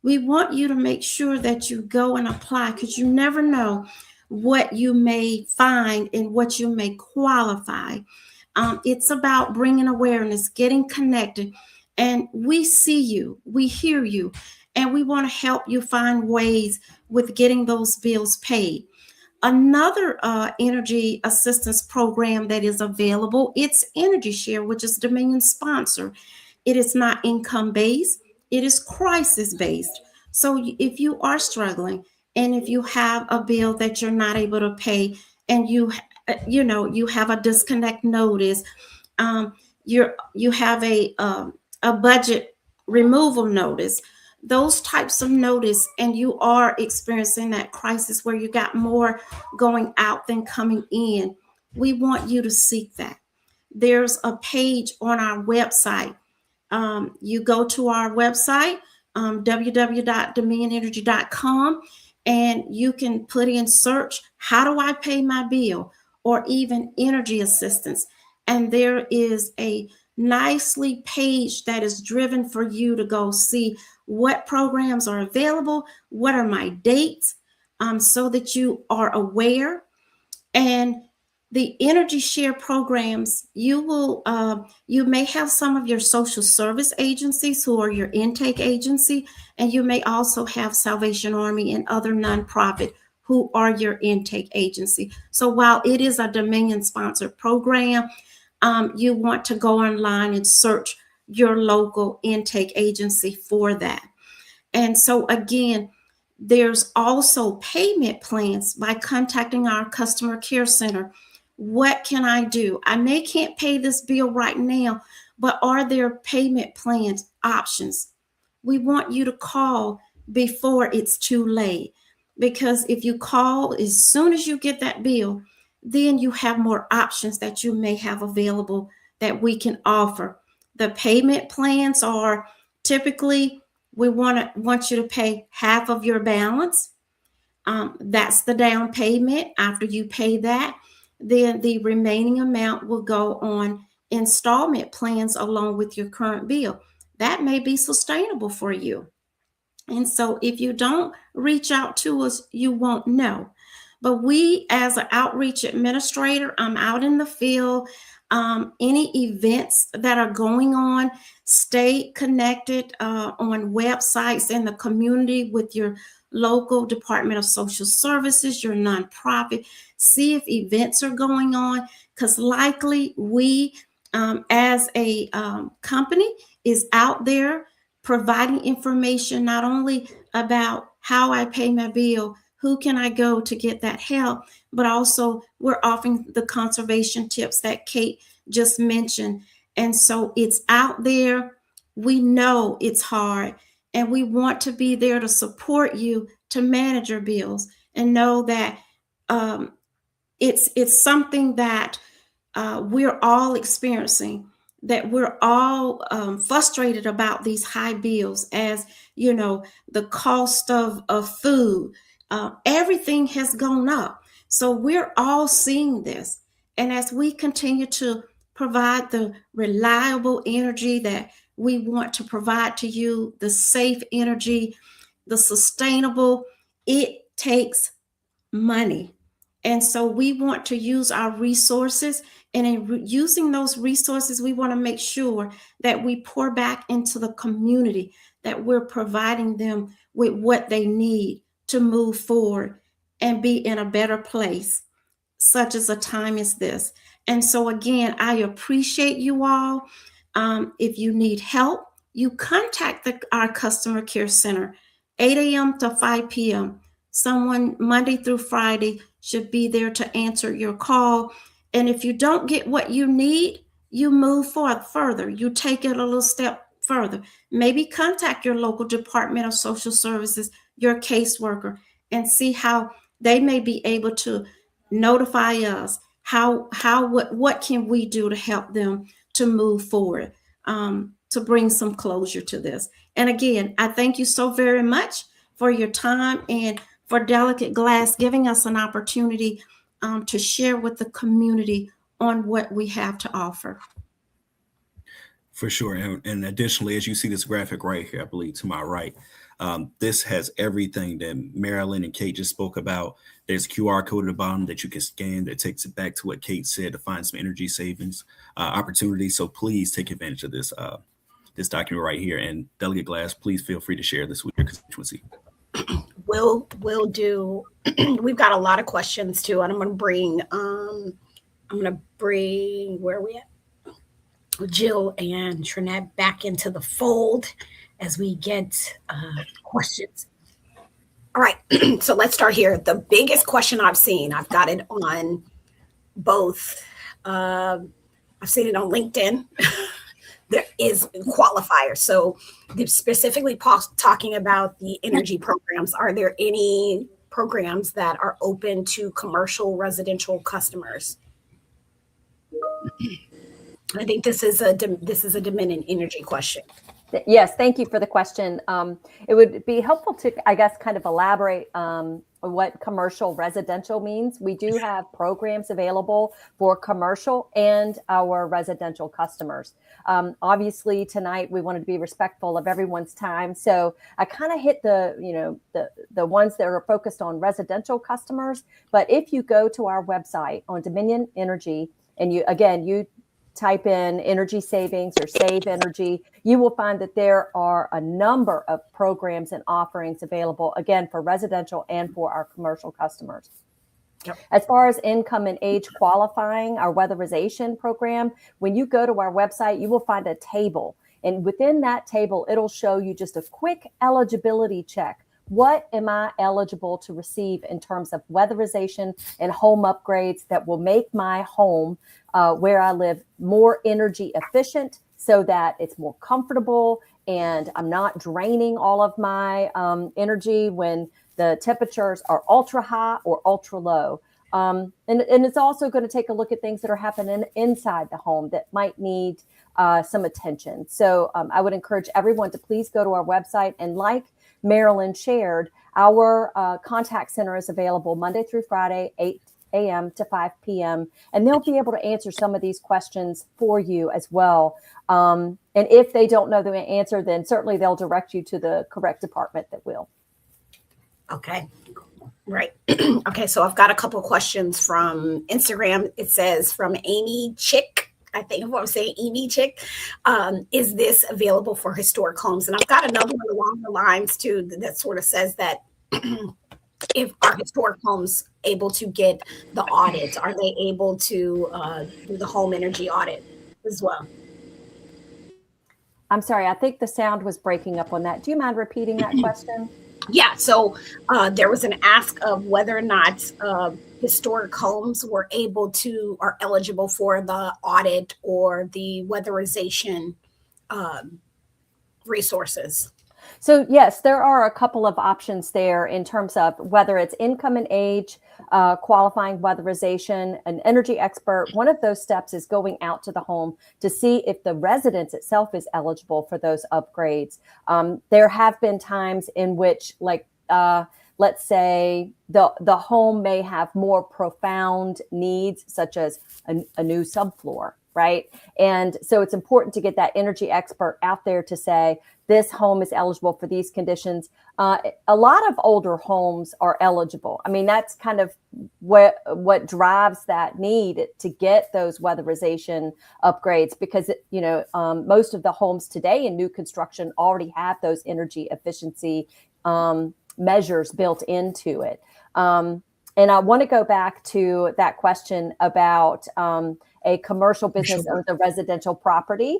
[SPEAKER 5] we want you to make sure that you go and apply, because you never know what you may find and what you may qualify. It's about bringing awareness, getting connected, and we see you, we hear you, and we want to help you find ways with getting those bills paid. Another energy assistance program that is available, it's Energy Share, which is Dominion sponsor. It is not income based, it is crisis based. So if you are struggling, and if you have a bill that you're not able to pay, and you have a disconnect notice, you have a budget removal notice, those types of notice, and you are experiencing that crisis where you got more going out than coming in, we want you to seek that. There's a page on our website. You go to our website, www.dominionenergy.com, and you can put in search, how do I pay my bill, or even energy assistance. And there is a nicely page that is driven for you to go see what programs are available, what are my dates, so that you are aware. And the Energy Share programs, you may have some of your social service agencies who are your intake agency, and you may also have Salvation Army and other nonprofit who are your intake agency. So while it is a Dominion sponsored program, you want to go online and search your local intake agency for that. And so again, there's also payment plans by contacting our customer care center. What can I do? I may can't pay this bill right now, but are there payment plans options? We want you to call before it's too late, because if you call as soon as you get that bill, then you have more options that you may have available that we can offer. The payment plans are typically, we want you to pay half of your balance. That's the down payment. After you pay that, then the remaining amount will go on installment plans along with your current bill. That may be sustainable for you. And so if you don't reach out to us, you won't know. But we, as an outreach administrator, I'm out in the field. Any events that are going on, stay connected on websites in the community with your local Department of Social Services, your nonprofit. See if events are going on, because likely we, as a company, is out there providing information not only about how I pay my bill, who can I go to get that help, but also we're offering the conservation tips that Kate just mentioned. And so it's out there. We know it's hard, and we want to be there to support you to manage your bills, and know that it's something that we're all experiencing, that we're all frustrated about these high bills. As you know, the cost of food, everything has gone up. So we're all seeing this. And as we continue to provide the reliable energy that we want to provide to you, the safe energy, the sustainable, it takes money. And so we want to use our resources. And in using those resources, we want to make sure that we pour back into the community, that we're providing them with what they need to move forward and be in a better place, such as a time as this. And so, again, I appreciate you all. If you need help, you contact our customer care center, 8 a.m. to 5 p.m. Someone Monday through Friday should be there to answer your call. And if you don't get what you need, you move forward further. You take it a little step further. Maybe contact your local Department of Social Services, your caseworker, and see how they may be able to notify us what can we do to help them to move forward, to bring some closure to this. And again, I thank you so very much for your time, and for Delicate Glass giving us an opportunity to share with the community on what we have to offer.
[SPEAKER 4] For sure. And additionally, as you see this graphic right here, I believe to my right, this has everything that Marilyn and Kate just spoke about. There's a QR code at the bottom that you can scan that takes it back to what Kate said to find some energy savings opportunities. So please take advantage of this document right here. And Delegate Glass, please feel free to share this with your constituency.
[SPEAKER 1] We'll do. We've got a lot of questions too, and I'm going to bring where are we at? Jill and Trinette back into the fold as we get questions. All right, so let's start here. The biggest question I've seen, I've got it on both. I've seen it on LinkedIn. There is qualifiers. So they're specifically talking about the energy programs. Are there any programs that are open to commercial residential customers? I think this is a Dominion energy question.
[SPEAKER 6] Yes, thank you for the question. It would be helpful to, I guess, kind of elaborate what commercial residential means. We do have programs available for commercial and our residential customers. Obviously, tonight we wanted to be respectful of everyone's time, so I kind of hit the ones that are focused on residential customers. But if you go to our website on Dominion Energy and you type in energy savings or save energy, you will find that there are a number of programs and offerings available, again, for residential and for our commercial customers. Yep. As far as income and age qualifying, our weatherization program, when you go to our website, you will find a table. And within that table, it'll show you just a quick eligibility check. What am I eligible to receive in terms of weatherization and home upgrades that will make my home where I live more energy efficient, so that it's more comfortable and I'm not draining all of my energy when the temperatures are ultra high or ultra low. And it's also going to take a look at things that are happening inside the home that might need some attention. So I would encourage everyone to please go to our website, and like Marilyn shared, our contact center is available Monday through Friday, 8 a.m. to 5 p.m. And they'll be able to answer some of these questions for you as well. And if they don't know the answer, then certainly they'll direct you to the correct department that will.
[SPEAKER 1] Okay. Right. Okay, so I've got a couple questions from Instagram. It says from Amy Chick. I think if I'm saying Amy Chick, is this available for historic homes? And I've got another one along the lines too that sort of says that if are historic homes able to get the audits, are they able to do the home energy audit as well?
[SPEAKER 6] I'm sorry, I think the sound was breaking up on that. Do you mind repeating that question?
[SPEAKER 1] Yeah, so there was an ask of whether or not historic homes were able to are eligible for the audit or the weatherization um, resources.
[SPEAKER 6] So yes, there are a couple of options there in terms of whether it's income and age, qualifying weatherization, an energy expert. One of those steps is going out to the home to see if the residence itself is eligible for those upgrades. There have been times in which, like, let's say the home may have more profound needs, such as a new subfloor, right? And so it's important to get that energy expert out there to say, this home is eligible for these conditions. A lot of older homes are eligible. I mean, that's kind of what drives that need to get those weatherization upgrades, because most of the homes today in new construction already have those energy efficiency measures built into it. And I want to go back to that question about a commercial business owns a residential property.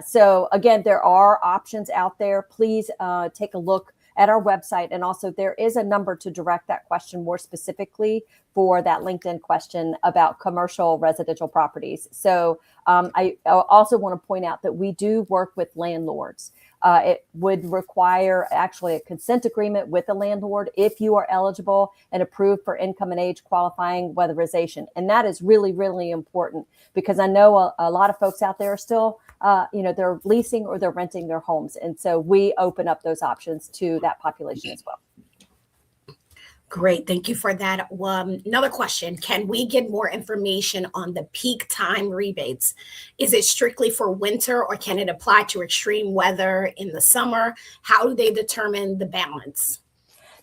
[SPEAKER 6] So again, there are options out there. Please take a look at our website. And also there is a number to direct that question more specifically for that LinkedIn question about commercial residential properties. So I also want to point out that we do work with landlords. It would require actually a consent agreement with the landlord if you are eligible and approved for income and age qualifying weatherization. And that is really, really important, because I know a lot of folks out there are still, they're leasing or they're renting their homes. And so we open up those options to that population as well.
[SPEAKER 1] Great. Thank you for that. Another question. Can we get more information on the peak time rebates? Is it strictly for winter, or can it apply to extreme weather in the summer? How do they determine the balance?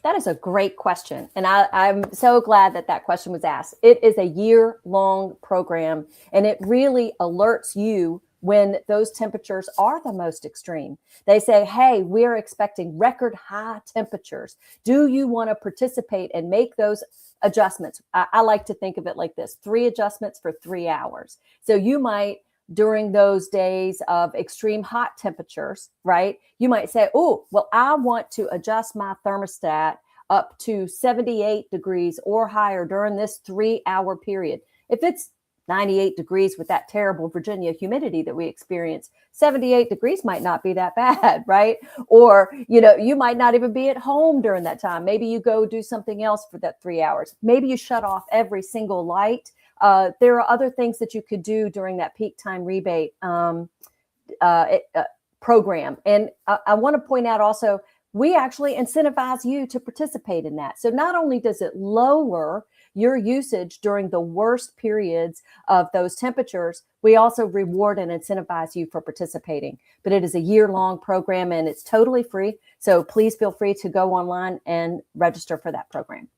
[SPEAKER 6] That is a great question. And I'm so glad that question was asked. It is a year-long program, and it really alerts you when those temperatures are the most extreme. They say, hey, we're expecting record high temperatures. Do you want to participate and make those adjustments? I like to think of it like this: 3 adjustments for 3 hours. So you might, during those days of extreme hot temperatures, right, you might say, oh, well, I want to adjust my thermostat up to 78 degrees or higher during this 3-hour period. If it's 98 degrees with that terrible Virginia humidity that we experience, 78 degrees might not be that bad, right? Or, you might not even be at home during that time. Maybe you go do something else for that 3 hours. Maybe you shut off every single light. There are other things that you could do during that peak time rebate program. And I want to point out also, we actually incentivize you to participate in that. So not only does it lower your usage during the worst periods of those temperatures, we also reward and incentivize you for participating. But it is a year-long program, and it's totally free. So please feel free to go online and register for that program.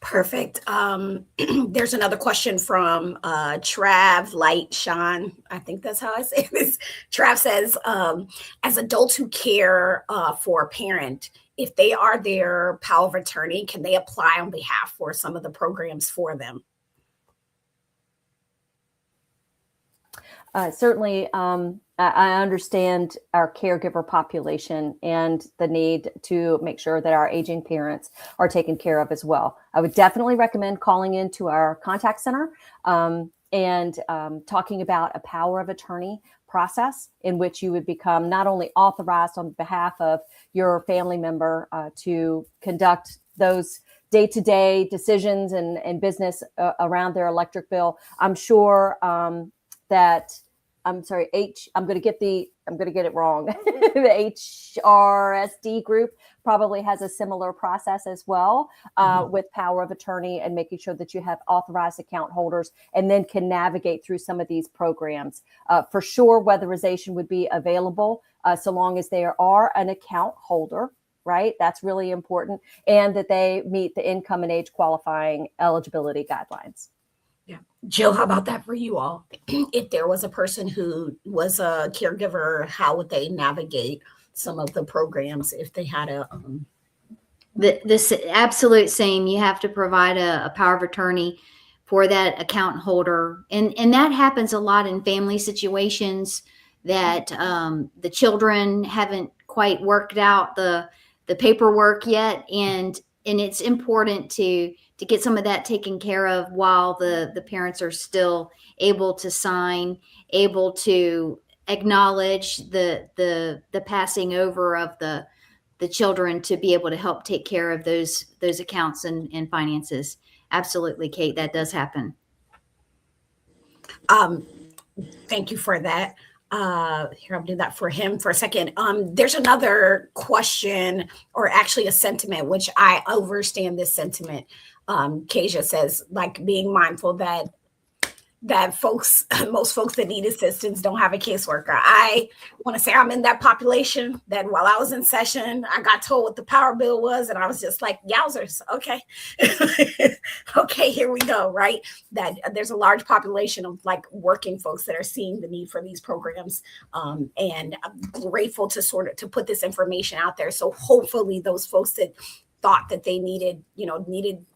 [SPEAKER 1] Perfect. There's another question from Trav Light Sean. I think that's how I say this. Trav says, as adults who care for a parent, if they are their power of attorney, can they apply on behalf for some of the programs for them?
[SPEAKER 6] Certainly, I understand our caregiver population and the need to make sure that our aging parents are taken care of as well. I would definitely recommend calling into our contact center and talking about a power of attorney process in which you would become not only authorized on behalf of your family member to conduct those day-to-day decisions and business around their electric bill. I'm sure I'm going to get it wrong. The HRSD group probably has a similar process as well with power of attorney and making sure that you have authorized account holders and then can navigate through some of these programs. For sure, weatherization would be available so long as they are an account holder, right? That's really important. And that they meet the income and age qualifying eligibility guidelines.
[SPEAKER 1] Yeah. Jill, how about that for you all? If there was a person who was a caregiver, how would they navigate some of the programs if they had a
[SPEAKER 2] The absolute same. You have to provide a power of attorney for that account holder, and that happens a lot in family situations that the children haven't quite worked out the paperwork yet, and it's important to get some of that taken care of while the parents are still able to sign, able to acknowledge the passing over of the children, to be able to help take care of those accounts and finances. Absolutely, Kate, that does happen.
[SPEAKER 1] Thank you for that. Here, I'll do that for him for a second. There's another question, or actually a sentiment, which I understand this sentiment. Kasia says, like, being mindful that most folks that need assistance don't have a caseworker. I want to say I'm in that population that while I was in session, I got told what the power bill was, and I was just like, yowzers, okay. Okay, here we go, right? That there's a large population of like working folks that are seeing the need for these programs. And I'm grateful to put this information out there. So hopefully those folks that thought that they needed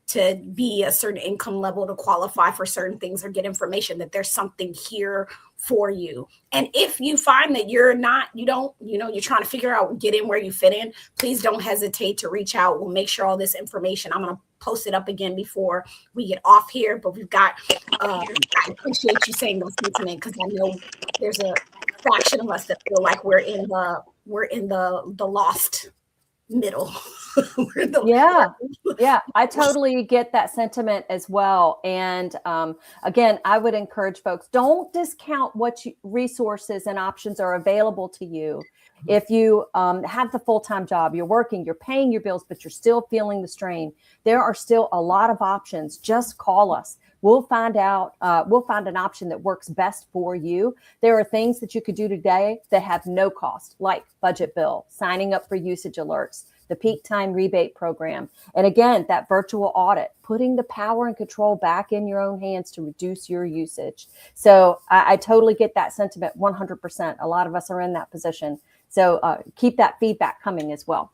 [SPEAKER 1] to be a certain income level to qualify for certain things or get information, that there's something here for you. And if you find that you're trying to figure out, get in where you fit in, please don't hesitate to reach out. We'll make sure all this information, I'm going to post it up again before we get off here, but we've got, I appreciate you saying those sentiments, because I know there's a fraction of us that feel like we're in the lost middle.
[SPEAKER 6] Yeah, I totally get that sentiment as well. And again, I would encourage folks, don't discount what resources and options are available to you. If you have the full-time job, you're working, you're paying your bills, but you're still feeling the strain, there are still a lot of options. Just call us. We'll find an option that works best for you. There are things that you could do today that have no cost, like budget bill, signing up for usage alerts, the peak time rebate program. And again, that virtual audit, putting the power and control back in your own hands to reduce your usage. So I totally get that sentiment 100%. A lot of us are in that position. So keep that feedback coming as well.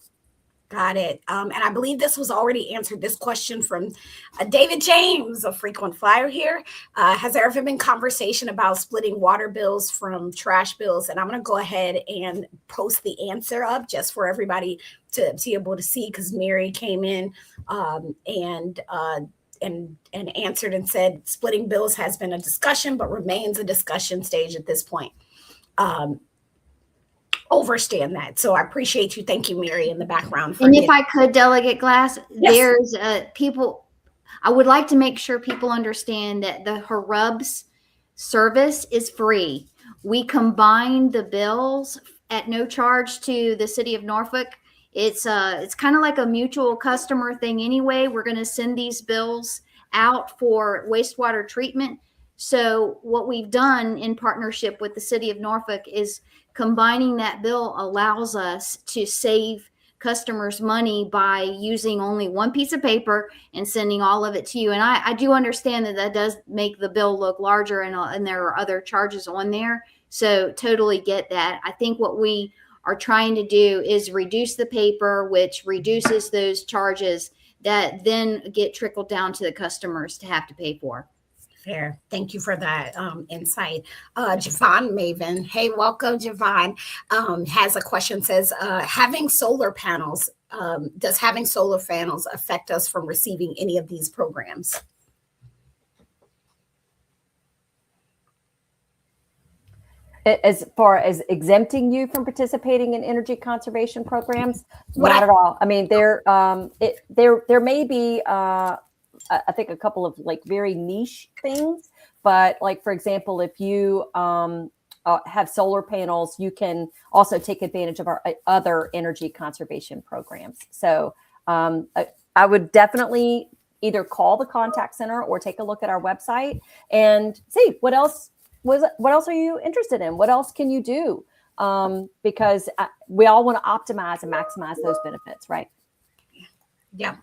[SPEAKER 1] Got it. And I believe this was already answered. This question from David James, a frequent flyer here. Has there ever been conversation about splitting water bills from trash bills? And I'm going to go ahead and post the answer up just for everybody to be able to see, because Mary came in and answered and said splitting bills has been a discussion, but remains a discussion stage at this point. Overstand that. So I appreciate you. Thank you, Mary, in the background.
[SPEAKER 2] And if I could, Delegate Glass,
[SPEAKER 1] yes.
[SPEAKER 2] There's people, I would like to make sure people understand that the HRSD service is free. We combine the bills at no charge to the city of Norfolk. It's kind of like a mutual customer thing anyway. We're going to send these bills out for wastewater treatment. So what we've done in partnership with the city of Norfolk is combining that bill allows us to save customers money by using only one piece of paper and sending all of it to you. And I do understand that does make the bill look larger, and there are other charges on there. So totally get that. I think what we are trying to do is reduce the paper, which reduces those charges that then get trickled down to the customers to have to pay for.
[SPEAKER 1] Fair. Thank you for that insight. Javon Maven, hey, welcome, Javon, has a question, says, having solar panels, does having solar panels affect us from receiving any of these programs?
[SPEAKER 6] As far as exempting you from participating in energy conservation programs, not at all. I mean, there may be, I think, a couple of like very niche things, but like, for example, if you have solar panels, you can also take advantage of our other energy conservation programs. So I would definitely either call the contact center or take a look at our website and see what else are you interested in? What else can you do? because we all want to optimize and maximize those benefits, right?
[SPEAKER 1] Yeah.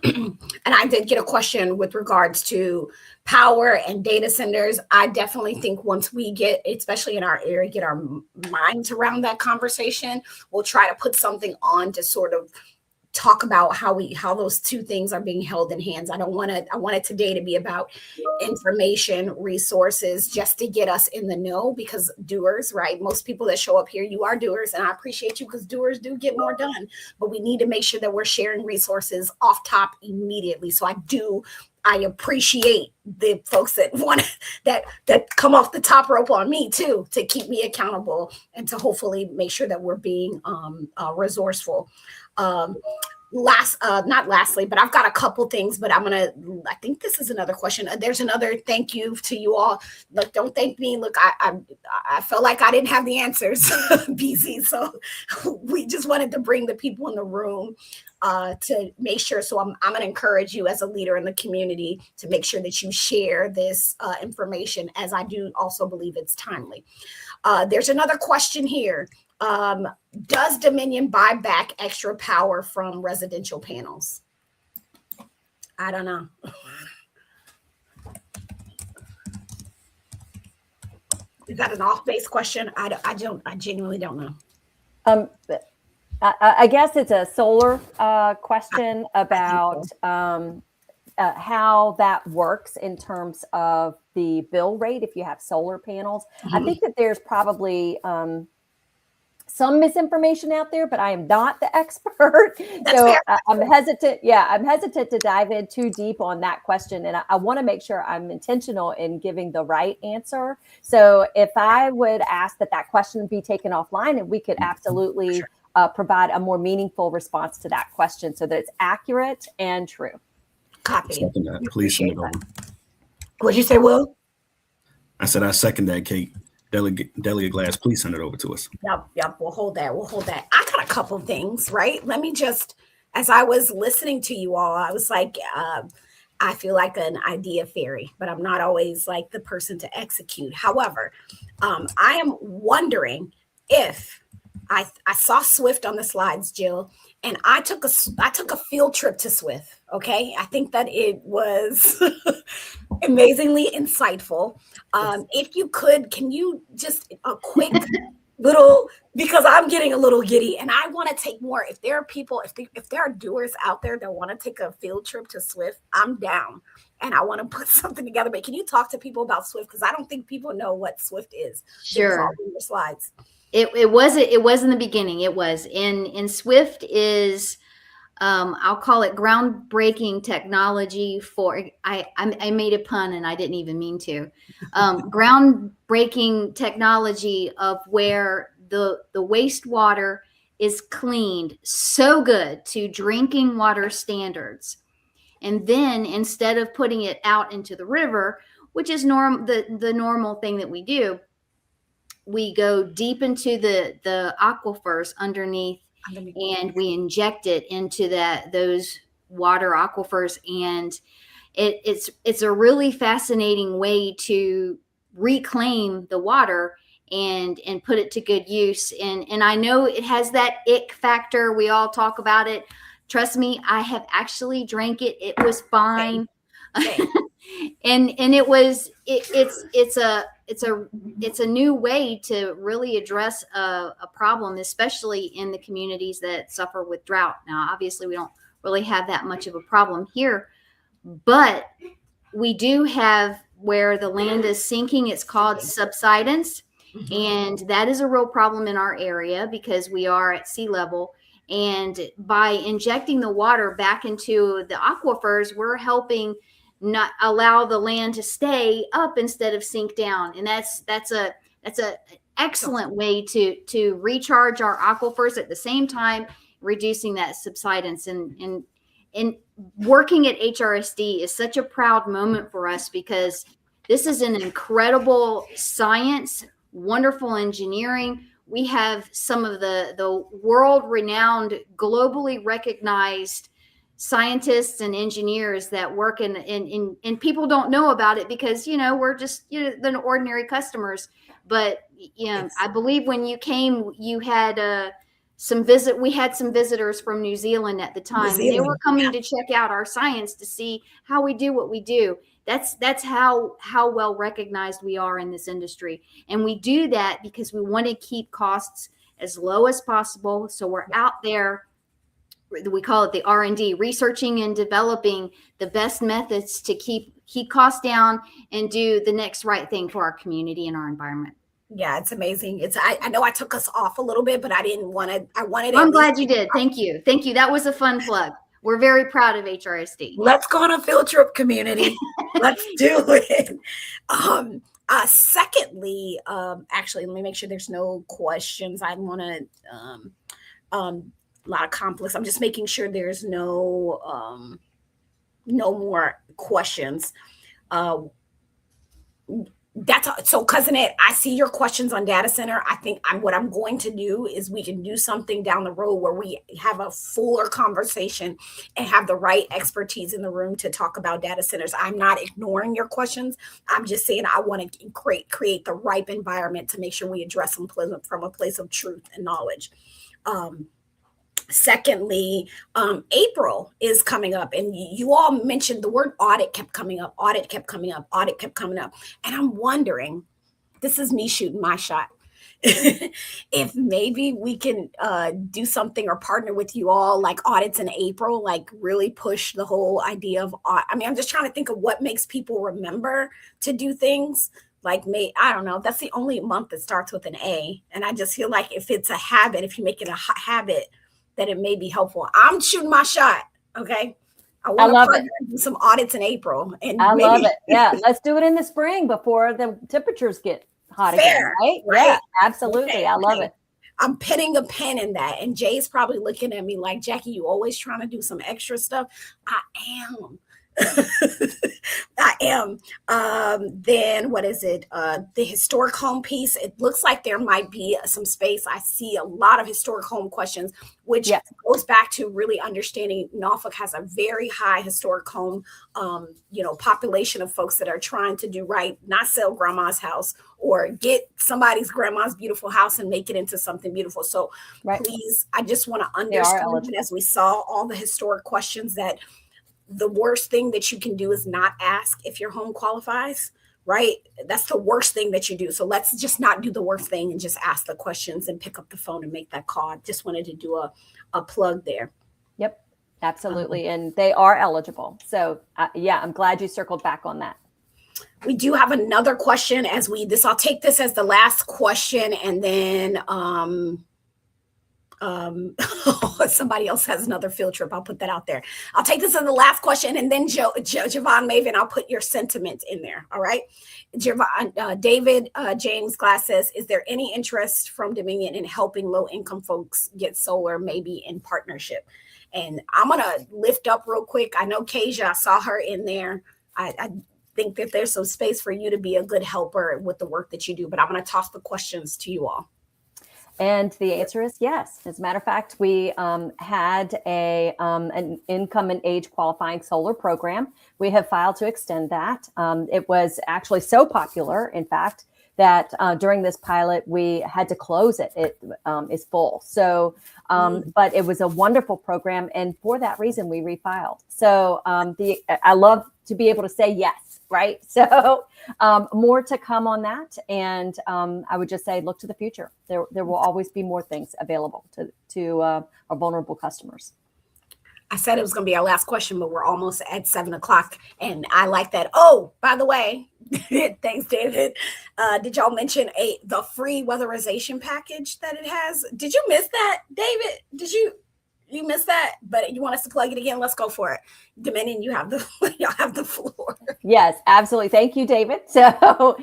[SPEAKER 1] And I did get a question with regards to power and data centers. I definitely think once we get, especially in our area, get our minds around that conversation, we'll try to put something on to sort of talk about how those two things are being held in hands. I want it today to be about information, resources, just to get us in the know, because doers, right? Most people that show up here, you are doers, and I appreciate you because doers do get more done, but we need to make sure that we're sharing resources off top immediately. So I appreciate the folks that want that come off the top rope on me too, to keep me accountable and to hopefully make sure that we're being resourceful. Not lastly, but I've got a couple things, but I think this is another question. There's another thank you to you all. Look, don't thank me. Look, I felt like I didn't have the answers, BZ. So we just wanted to bring the people in the room to make sure. So I'm going to encourage you as a leader in the community to make sure that you share this information, as I do also believe it's timely. There's another question here. Does Dominion buy back extra power from residential panels? I don't know. Is that an off-base question? I genuinely don't know.
[SPEAKER 6] I guess it's a solar question about how that works in terms of the bill rate if you have solar panels. Mm-hmm. I think that there's probably some misinformation out there, but I am not the expert. So I'm hesitant. Yeah, I'm hesitant to dive in too deep on that question. And I want to make sure I'm intentional in giving the right answer. So if I would ask that question be taken offline, and we could absolutely provide a more meaningful response to that question so that it's accurate and true.
[SPEAKER 1] Copy.
[SPEAKER 4] Please send it over.
[SPEAKER 1] What'd you say, Will?
[SPEAKER 4] I said I second that, Kate. Delegate Glass, please send it over to us.
[SPEAKER 1] Yep. We'll hold that. I got a couple things, right? Let me just, as I was listening to you all, I was like, I feel like an idea fairy, but I'm not always like the person to execute. However, I am wondering if I saw Swift on the slides, Jill, and I took a field trip to Swift. Okay, I think that it was amazingly insightful. If you could, can you just a quick little, because I'm getting a little giddy and I want to take more. If there are people, if there are doers out there that want to take a field trip to Swift, I'm down. And I want to put something together. But can you talk to people about Swift? Because I don't think people know what Swift is.
[SPEAKER 2] Sure.
[SPEAKER 1] In your slides.
[SPEAKER 2] It was in the beginning. It was in Swift is, I'll call it groundbreaking technology for, I made a pun and I didn't even mean to, groundbreaking technology of where the wastewater is cleaned so good to drinking water standards. And then instead of putting it out into the river, which is the normal thing that we do, we go deep into the aquifers underneath, and we inject it into those water aquifers. And it's a really fascinating way to reclaim the water and put it to good use. And I know it has that ick factor. We all talk about it. Trust me, I have actually drank it. It was fine. Okay. and it's a new way to really address a problem, especially in the communities that suffer with drought. Now, obviously, we don't really have that much of a problem here, but we do have where the land is sinking. It's called subsidence, and that is a real problem in our area because we are at sea level. And by injecting the water back into the aquifers, we're helping not allow the land to stay up instead of sink down. And that's a excellent way to recharge our aquifers at the same time, reducing that subsidence. And working at HRSD is such a proud moment for us because this is an incredible science, wonderful engineering. We have some of the world-renowned, globally recognized scientists and engineers that work and people don't know about it because, we're just, the ordinary customers. But, I believe when you came, you had we had some visitors from New Zealand at the time, and they were coming to check out our science to see how we do what we do. That's how well recognized we are in this industry. And we do that because we want to keep costs as low as possible. So we're out there, we call it the R&D, researching and developing the best methods to keep costs down and do the next right thing for our community and our environment.
[SPEAKER 1] Yeah, it's amazing. I know I took us off a little bit, but I didn't want to. I wanted.
[SPEAKER 2] I'm glad you did. Thank you. That was a fun plug. We're very proud of HRSD.
[SPEAKER 1] Let's go on a field trip, community. Let's do it. Secondly, actually, let me make sure there's no questions. I want to a lot of conflicts. I'm just making sure there's no more questions. So Cousin Ed, I see your questions on data center. I think what I'm going to do is we can do something down the road where we have a fuller conversation and have the right expertise in the room to talk about data centers. I'm not ignoring your questions. I'm just saying I want to create the ripe environment to make sure we address them from a place of truth and knowledge. Secondly, April is coming up, and you all mentioned the word audit kept coming up. And I'm wondering, this is me shooting my shot, if maybe we can do something or partner with you all, like audits in April, like really push the whole idea of, I'm just trying to think of what makes people remember to do things. Like, I don't know, that's the only month that starts with an A. And I just feel like if it's a habit, if you make it a habit, that it may be helpful. I'm shooting my shot. Okay. I want to do some audits in April. And
[SPEAKER 6] I love it. Yeah. Let's do it in the spring before the temperatures get hot again. Right? Yeah, absolutely. Okay. I love it.
[SPEAKER 1] I'm pinning a pen in that. And Jay's probably looking at me like, Jackie, you always trying to do some extra stuff. I am. I am. Then what is it? The historic home piece. It looks like there might be some space. I see a lot of historic home questions, which goes back to really understanding Norfolk has a very high historic home, population of folks that are trying to do right, not sell grandma's house or get somebody's grandma's beautiful house and make it into something beautiful. So please, I just want to understand, as we saw all the historic questions, that the worst thing that you can do is not ask if your home qualifies, right? That's the worst thing that you do. So let's just not do the worst thing and just ask the questions and pick up the phone and make that call. I just wanted to do a plug there.
[SPEAKER 6] Yep, absolutely. And they are eligible. So I'm glad you circled back on that.
[SPEAKER 1] We do have another question I'll take this as the last question, and then somebody else has another field trip. I'll put that out there. I'll take this as the last question, and then Javon Maven, I'll put your sentiment in there. All right. Javon, David James Glass says, is there any interest from Dominion in helping low-income folks get solar, maybe in partnership? And I'm going to lift up real quick. I know Kasia, I saw her in there. I think that there's some space for you to be a good helper with the work that you do, but I'm going to toss the questions to you all.
[SPEAKER 6] And the answer is yes. As a matter of fact, we had an income and age qualifying solar program. We have filed to extend that. It was actually so popular, in fact, that during this pilot, we had to close it. It is full. So, but it was a wonderful program. And for that reason, we refiled. So I love to be able to say yes. Right. So more to come on that. And I would just say, look to the future. There will always be more things available to our vulnerable customers.
[SPEAKER 1] I said it was going to be our last question, but we're almost at 7:00. And I like that. Oh, by the way, thanks, David. Did y'all mention the free weatherization package that it has? Did you miss that, David? Did you missed that? But you want us to plug it again? Let's go for it. Dominion, y'all have the floor.
[SPEAKER 6] Yes, absolutely. Thank you, David. So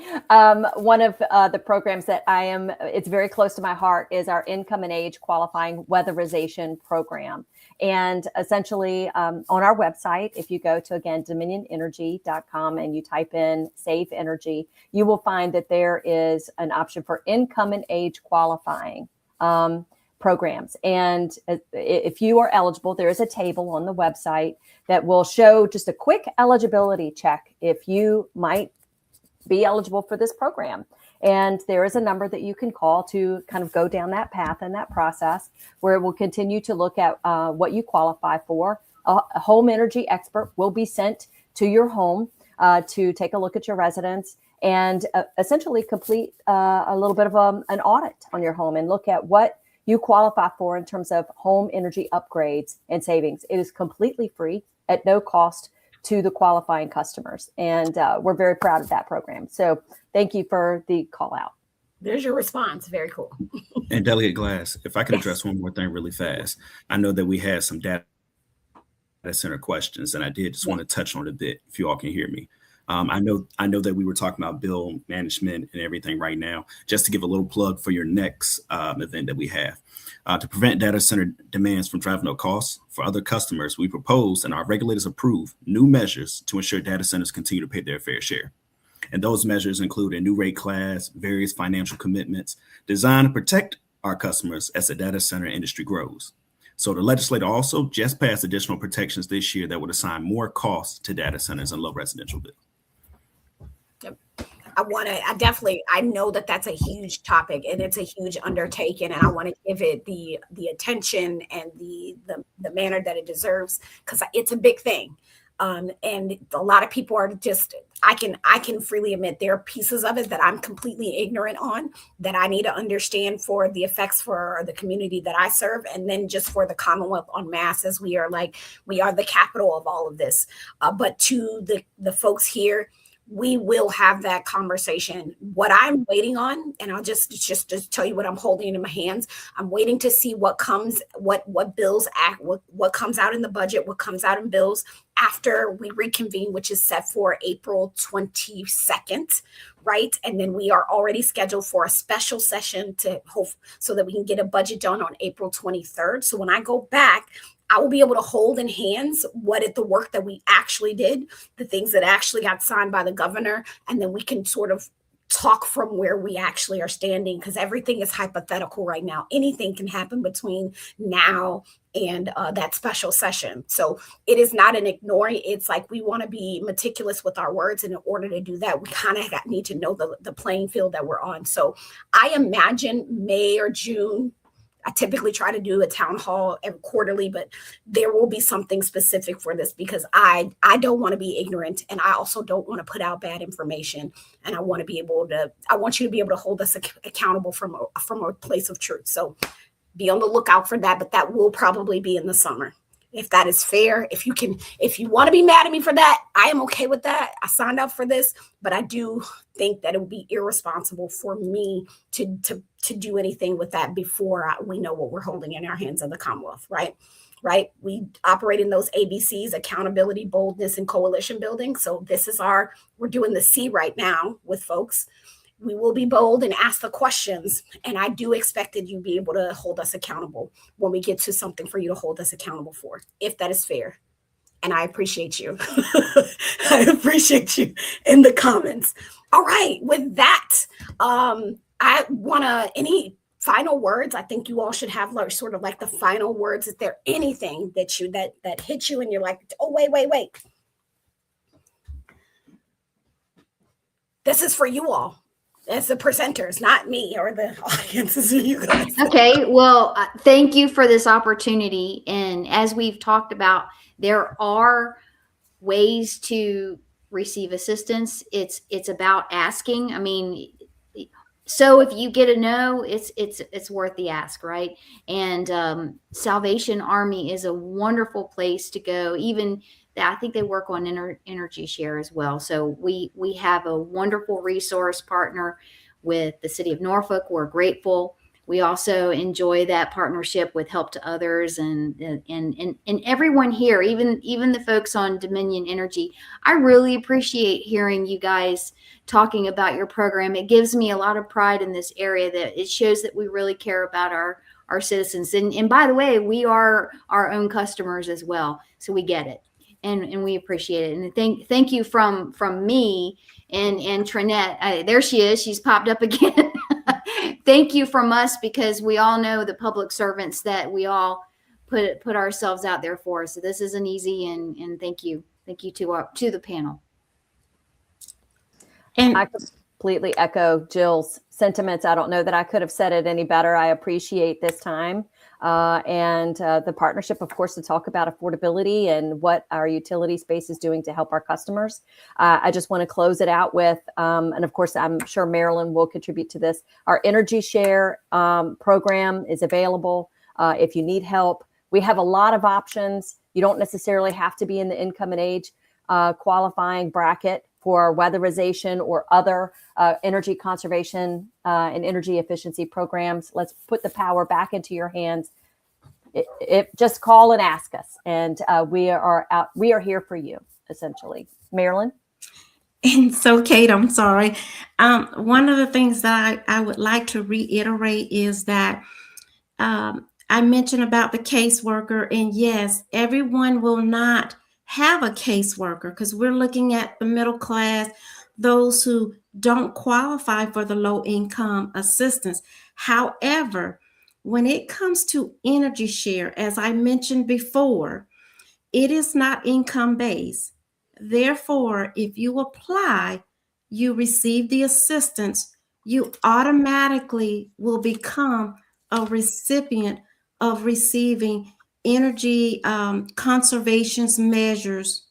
[SPEAKER 6] one of the programs that it's very close to my heart is our income and age qualifying weatherization program. And essentially on our website, if you go to, again, dominionenergy.com and you type in Save Energy, you will find that there is an option for income and age qualifying. programs. And if you are eligible, there is a table on the website that will show just a quick eligibility check if you might be eligible for this program. And there is a number that you can call to kind of go down that path and that process, where it will continue to look at what you qualify for. A home energy expert will be sent to your home to take a look at your residence and essentially complete a little bit of an audit on your home and look at what you qualify for in terms of home energy upgrades and savings. It is completely free at no cost to the qualifying customers. And we're very proud of that program. So thank you for the call out.
[SPEAKER 1] There's your response. Very cool.
[SPEAKER 4] And Delegate Glass, if I can address one more thing really fast. I know that we had some data center questions, and I did just want to touch on it a bit, if you all can hear me. I know that we were talking about bill management and everything right now. Just to give a little plug for your next event that we have. To prevent data center demands from driving up costs for other customers, we propose and our regulators approve new measures to ensure data centers continue to pay their fair share. And those measures include a new rate class, various financial commitments designed to protect our customers as the data center industry grows. So the legislature also just passed additional protections this year that would assign more costs to data centers and low residential bills.
[SPEAKER 1] I know that that's a huge topic and it's a huge undertaking, and I want to give it the attention and the manner that it deserves, because it's a big thing. And a lot of people are just, I can freely admit there are pieces of it that I'm completely ignorant on, that I need to understand for the effects for the community that I serve, and then just for the Commonwealth en masse, as we are the capital of all of this. But to the folks here, we will have that conversation. What I'm waiting on, and I'll just tell you what I'm holding in my hands. I'm waiting to see what comes, what bills act, what comes out in the budget, what comes out in bills after we reconvene, which is set for April 22nd, right? And then we are already scheduled for a special session to hope so that we can get a budget done on April 23rd. So when I go back, I will be able to hold in hands the work that we actually did, the things that actually got signed by the governor, and then we can sort of talk from where we actually are standing, because everything is hypothetical right now. Anything can happen between now and that special session. So it is not an ignoring. It's like we want to be meticulous with our words. And in order to do that, we kind of need to know the playing field that we're on. So I imagine May or June. I typically try to do a town hall every quarterly, but there will be something specific for this, because I don't want to be ignorant, and I also don't want to put out bad information. And I want you to be able to hold us accountable from a place of truth. So be on the lookout for that, but that will probably be in the summer. If that is fair, if you want to be mad at me for that, I am okay with that. I signed up for this, but I do think that it would be irresponsible for me to do anything with that before we know what we're holding in our hands of the Commonwealth, right? We operate in those ABCs: accountability, boldness, and coalition building. So we're doing the C right now with folks. We will be bold and ask the questions. And I do expect that you be able to hold us accountable when we get to something for you to hold us accountable for, if that is fair. And I appreciate you. I appreciate you in the comments. All right. With that, I want any final words? I think you all should have sort of like the final words. Is there anything that hit you and you're like, oh, wait. This is for you all. As the presenters, not me or the audiences, you guys.
[SPEAKER 2] Okay, well, thank you for this opportunity. And as we've talked about, there are ways to receive assistance. It's about asking. I mean, so if you get a no, it's worth the ask, right? And Salvation Army is a wonderful place to go. Even I think they work on energy share as well. So we have a wonderful resource partner with the City of Norfolk. We're grateful. We also enjoy that partnership with Help to Others and everyone here, even the folks on Dominion Energy. I really appreciate hearing you guys talking about your program. It gives me a lot of pride in this area, that it shows that we really care about our citizens. And by the way, we are our own customers as well. So we get it. And we appreciate it. And thank you from me and Trinette. There she is. She's popped up again. thank you from us, because we all know the public servants that we all put ourselves out there for. So this isn't easy, and thank you to the panel.
[SPEAKER 5] And
[SPEAKER 6] I completely echo Jill's sentiments. I don't know that I could have said it any better. I appreciate this time and the partnership, of course, to talk about affordability and what our utility space is doing to help our customers. I just want to close it out with, and of course, I'm sure Marilyn will contribute to this. Our Energy Share program is available if you need help. We have a lot of options. You don't necessarily have to be in the income and age qualifying bracket for weatherization or other energy conservation and energy efficiency programs. Let's put the power back into your hands. Just call and ask us, and we are here for you, essentially. Marilyn?
[SPEAKER 5] And so, Kate, I'm sorry. One of the things that I would like to reiterate is that I mentioned about the caseworker, and yes, everyone will not have a caseworker because we're looking at the middle class, those who don't qualify for the low income assistance. However, when it comes to Energy Share, as I mentioned before, it is not income based. Therefore, if you apply, you receive the assistance, you automatically will become a recipient of receiving energy conservation measures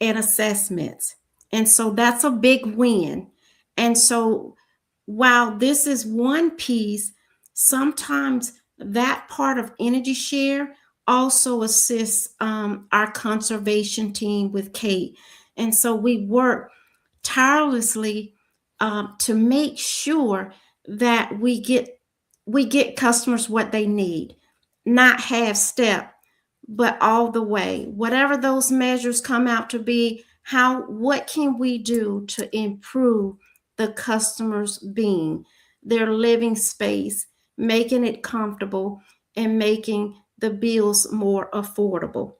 [SPEAKER 5] and assessments. And so that's a big win. And so while this is one piece, sometimes that part of Energy Share also assists our conservation team with Kate. And so we work tirelessly to make sure that we get customers what they need, not half step, but all the way. Whatever those measures come out to be, what can we do to improve the customer's being, their living space, making it comfortable and making the bills more affordable.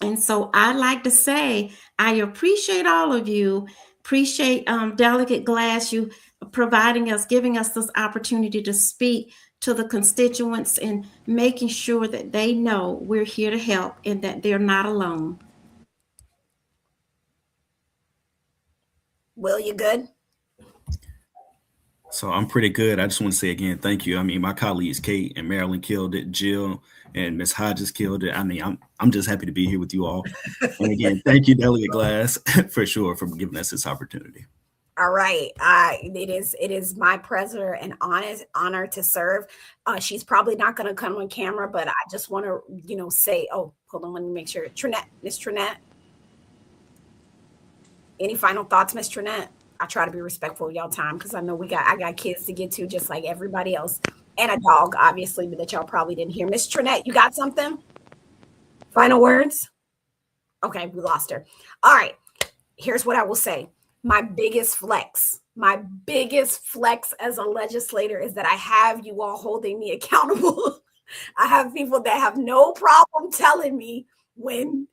[SPEAKER 5] And so I'd like to say I appreciate all of you. Appreciate Delegate Glass, you giving us this opportunity to speak to the constituents and making sure that they know we're here to help and that they're not alone.
[SPEAKER 1] Will, you good?
[SPEAKER 4] So I'm pretty good. I just want to say again, thank you. I mean, my colleagues Kate and Marilyn killed it, Jill and Miss Hodges killed it. I mean, I'm just happy to be here with you all. And again, thank you, Delegate Glass, for sure, for giving us this opportunity.
[SPEAKER 1] All right. It is my pleasure and honor to serve. She's probably not going to come on camera, but I just want to, say, oh, hold on, let me make sure. Miss Trinette. Any final thoughts, Miss Trinette? I try to be respectful of y'all time because I know I got kids to get to just like everybody else, and a dog, obviously, but that y'all probably didn't hear. Miss Trinette, you got something? Final words? Okay, we lost her. All right. Here's what I will say. My biggest flex as a legislator is that I have you all holding me accountable. I have people that have no problem telling me when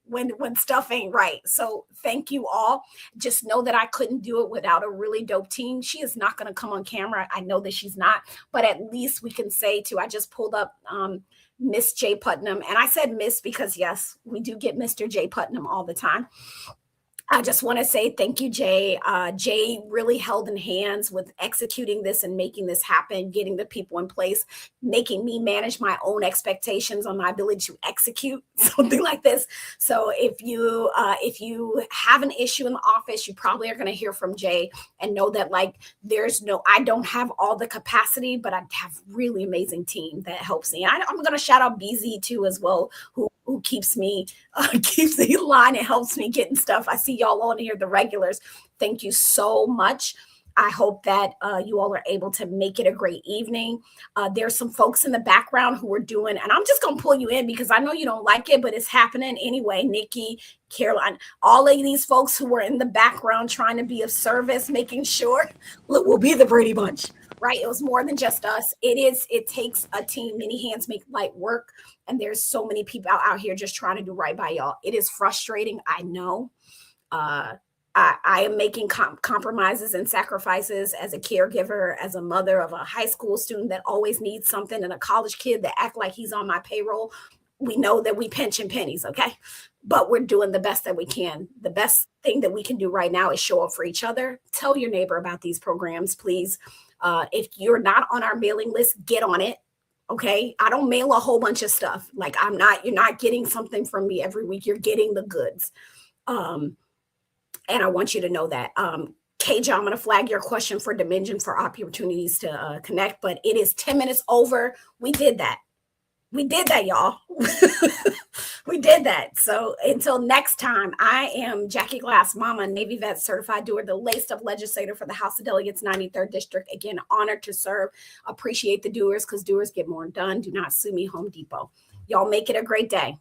[SPEAKER 1] stuff ain't right. So thank you all. Just know that I couldn't do it without a really dope team. She is not going to come on camera. I know that she's not, but at least we can say I just pulled up Miss J Putnam, and I said Miss because yes, we do get Mr. J Putnam all the time. I just want to say thank you, Jay. Jay really held in hands with executing this and making this happen, getting the people in place, making me manage my own expectations on my ability to execute something like this. So if you have an issue in the office, you probably are going to hear from Jay and know that I don't have all the capacity, but I have really amazing team that helps me. I'm going to shout out BZ too as well, who keeps me in line and helps me getting stuff. I see y'all on here, the regulars. Thank you so much. I hope that you all are able to make it a great evening. There's some folks in the background who are doing, and I'm just going to pull you in because I know you don't like it, but it's happening anyway. Nikki, Caroline, all of these folks who are in the background trying to be of service, making sure, look, we'll be the Brady Bunch, right? It was more than just us. It takes a team. Many hands make light work. And there's so many people out here just trying to do right by y'all. It is frustrating. I know. I I am making compromises and sacrifices as a caregiver, as a mother of a high school student that always needs something, and a college kid that act like he's on my payroll. We know that we pinch in pennies, okay? But we're doing the best that we can. The best thing that we can do right now is show up for each other. Tell your neighbor about these programs, please. If you're not on our mailing list, get on it. Okay. I don't mail a whole bunch of stuff. Like you're not getting something from me every week. You're getting the goods. And I want you to know that. KJ, I'm going to flag your question for Dimension for opportunities to connect, but it is 10 minutes over. We did that. We did that, y'all. We did that. So until next time, I am Jackie Glass, Mama, Navy Vet Certified Doer, the laced up legislator for the House of Delegates, 93rd District. Again, honored to serve. Appreciate the doers because doers get more done. Do not sue me, Home Depot. Y'all make it a great day.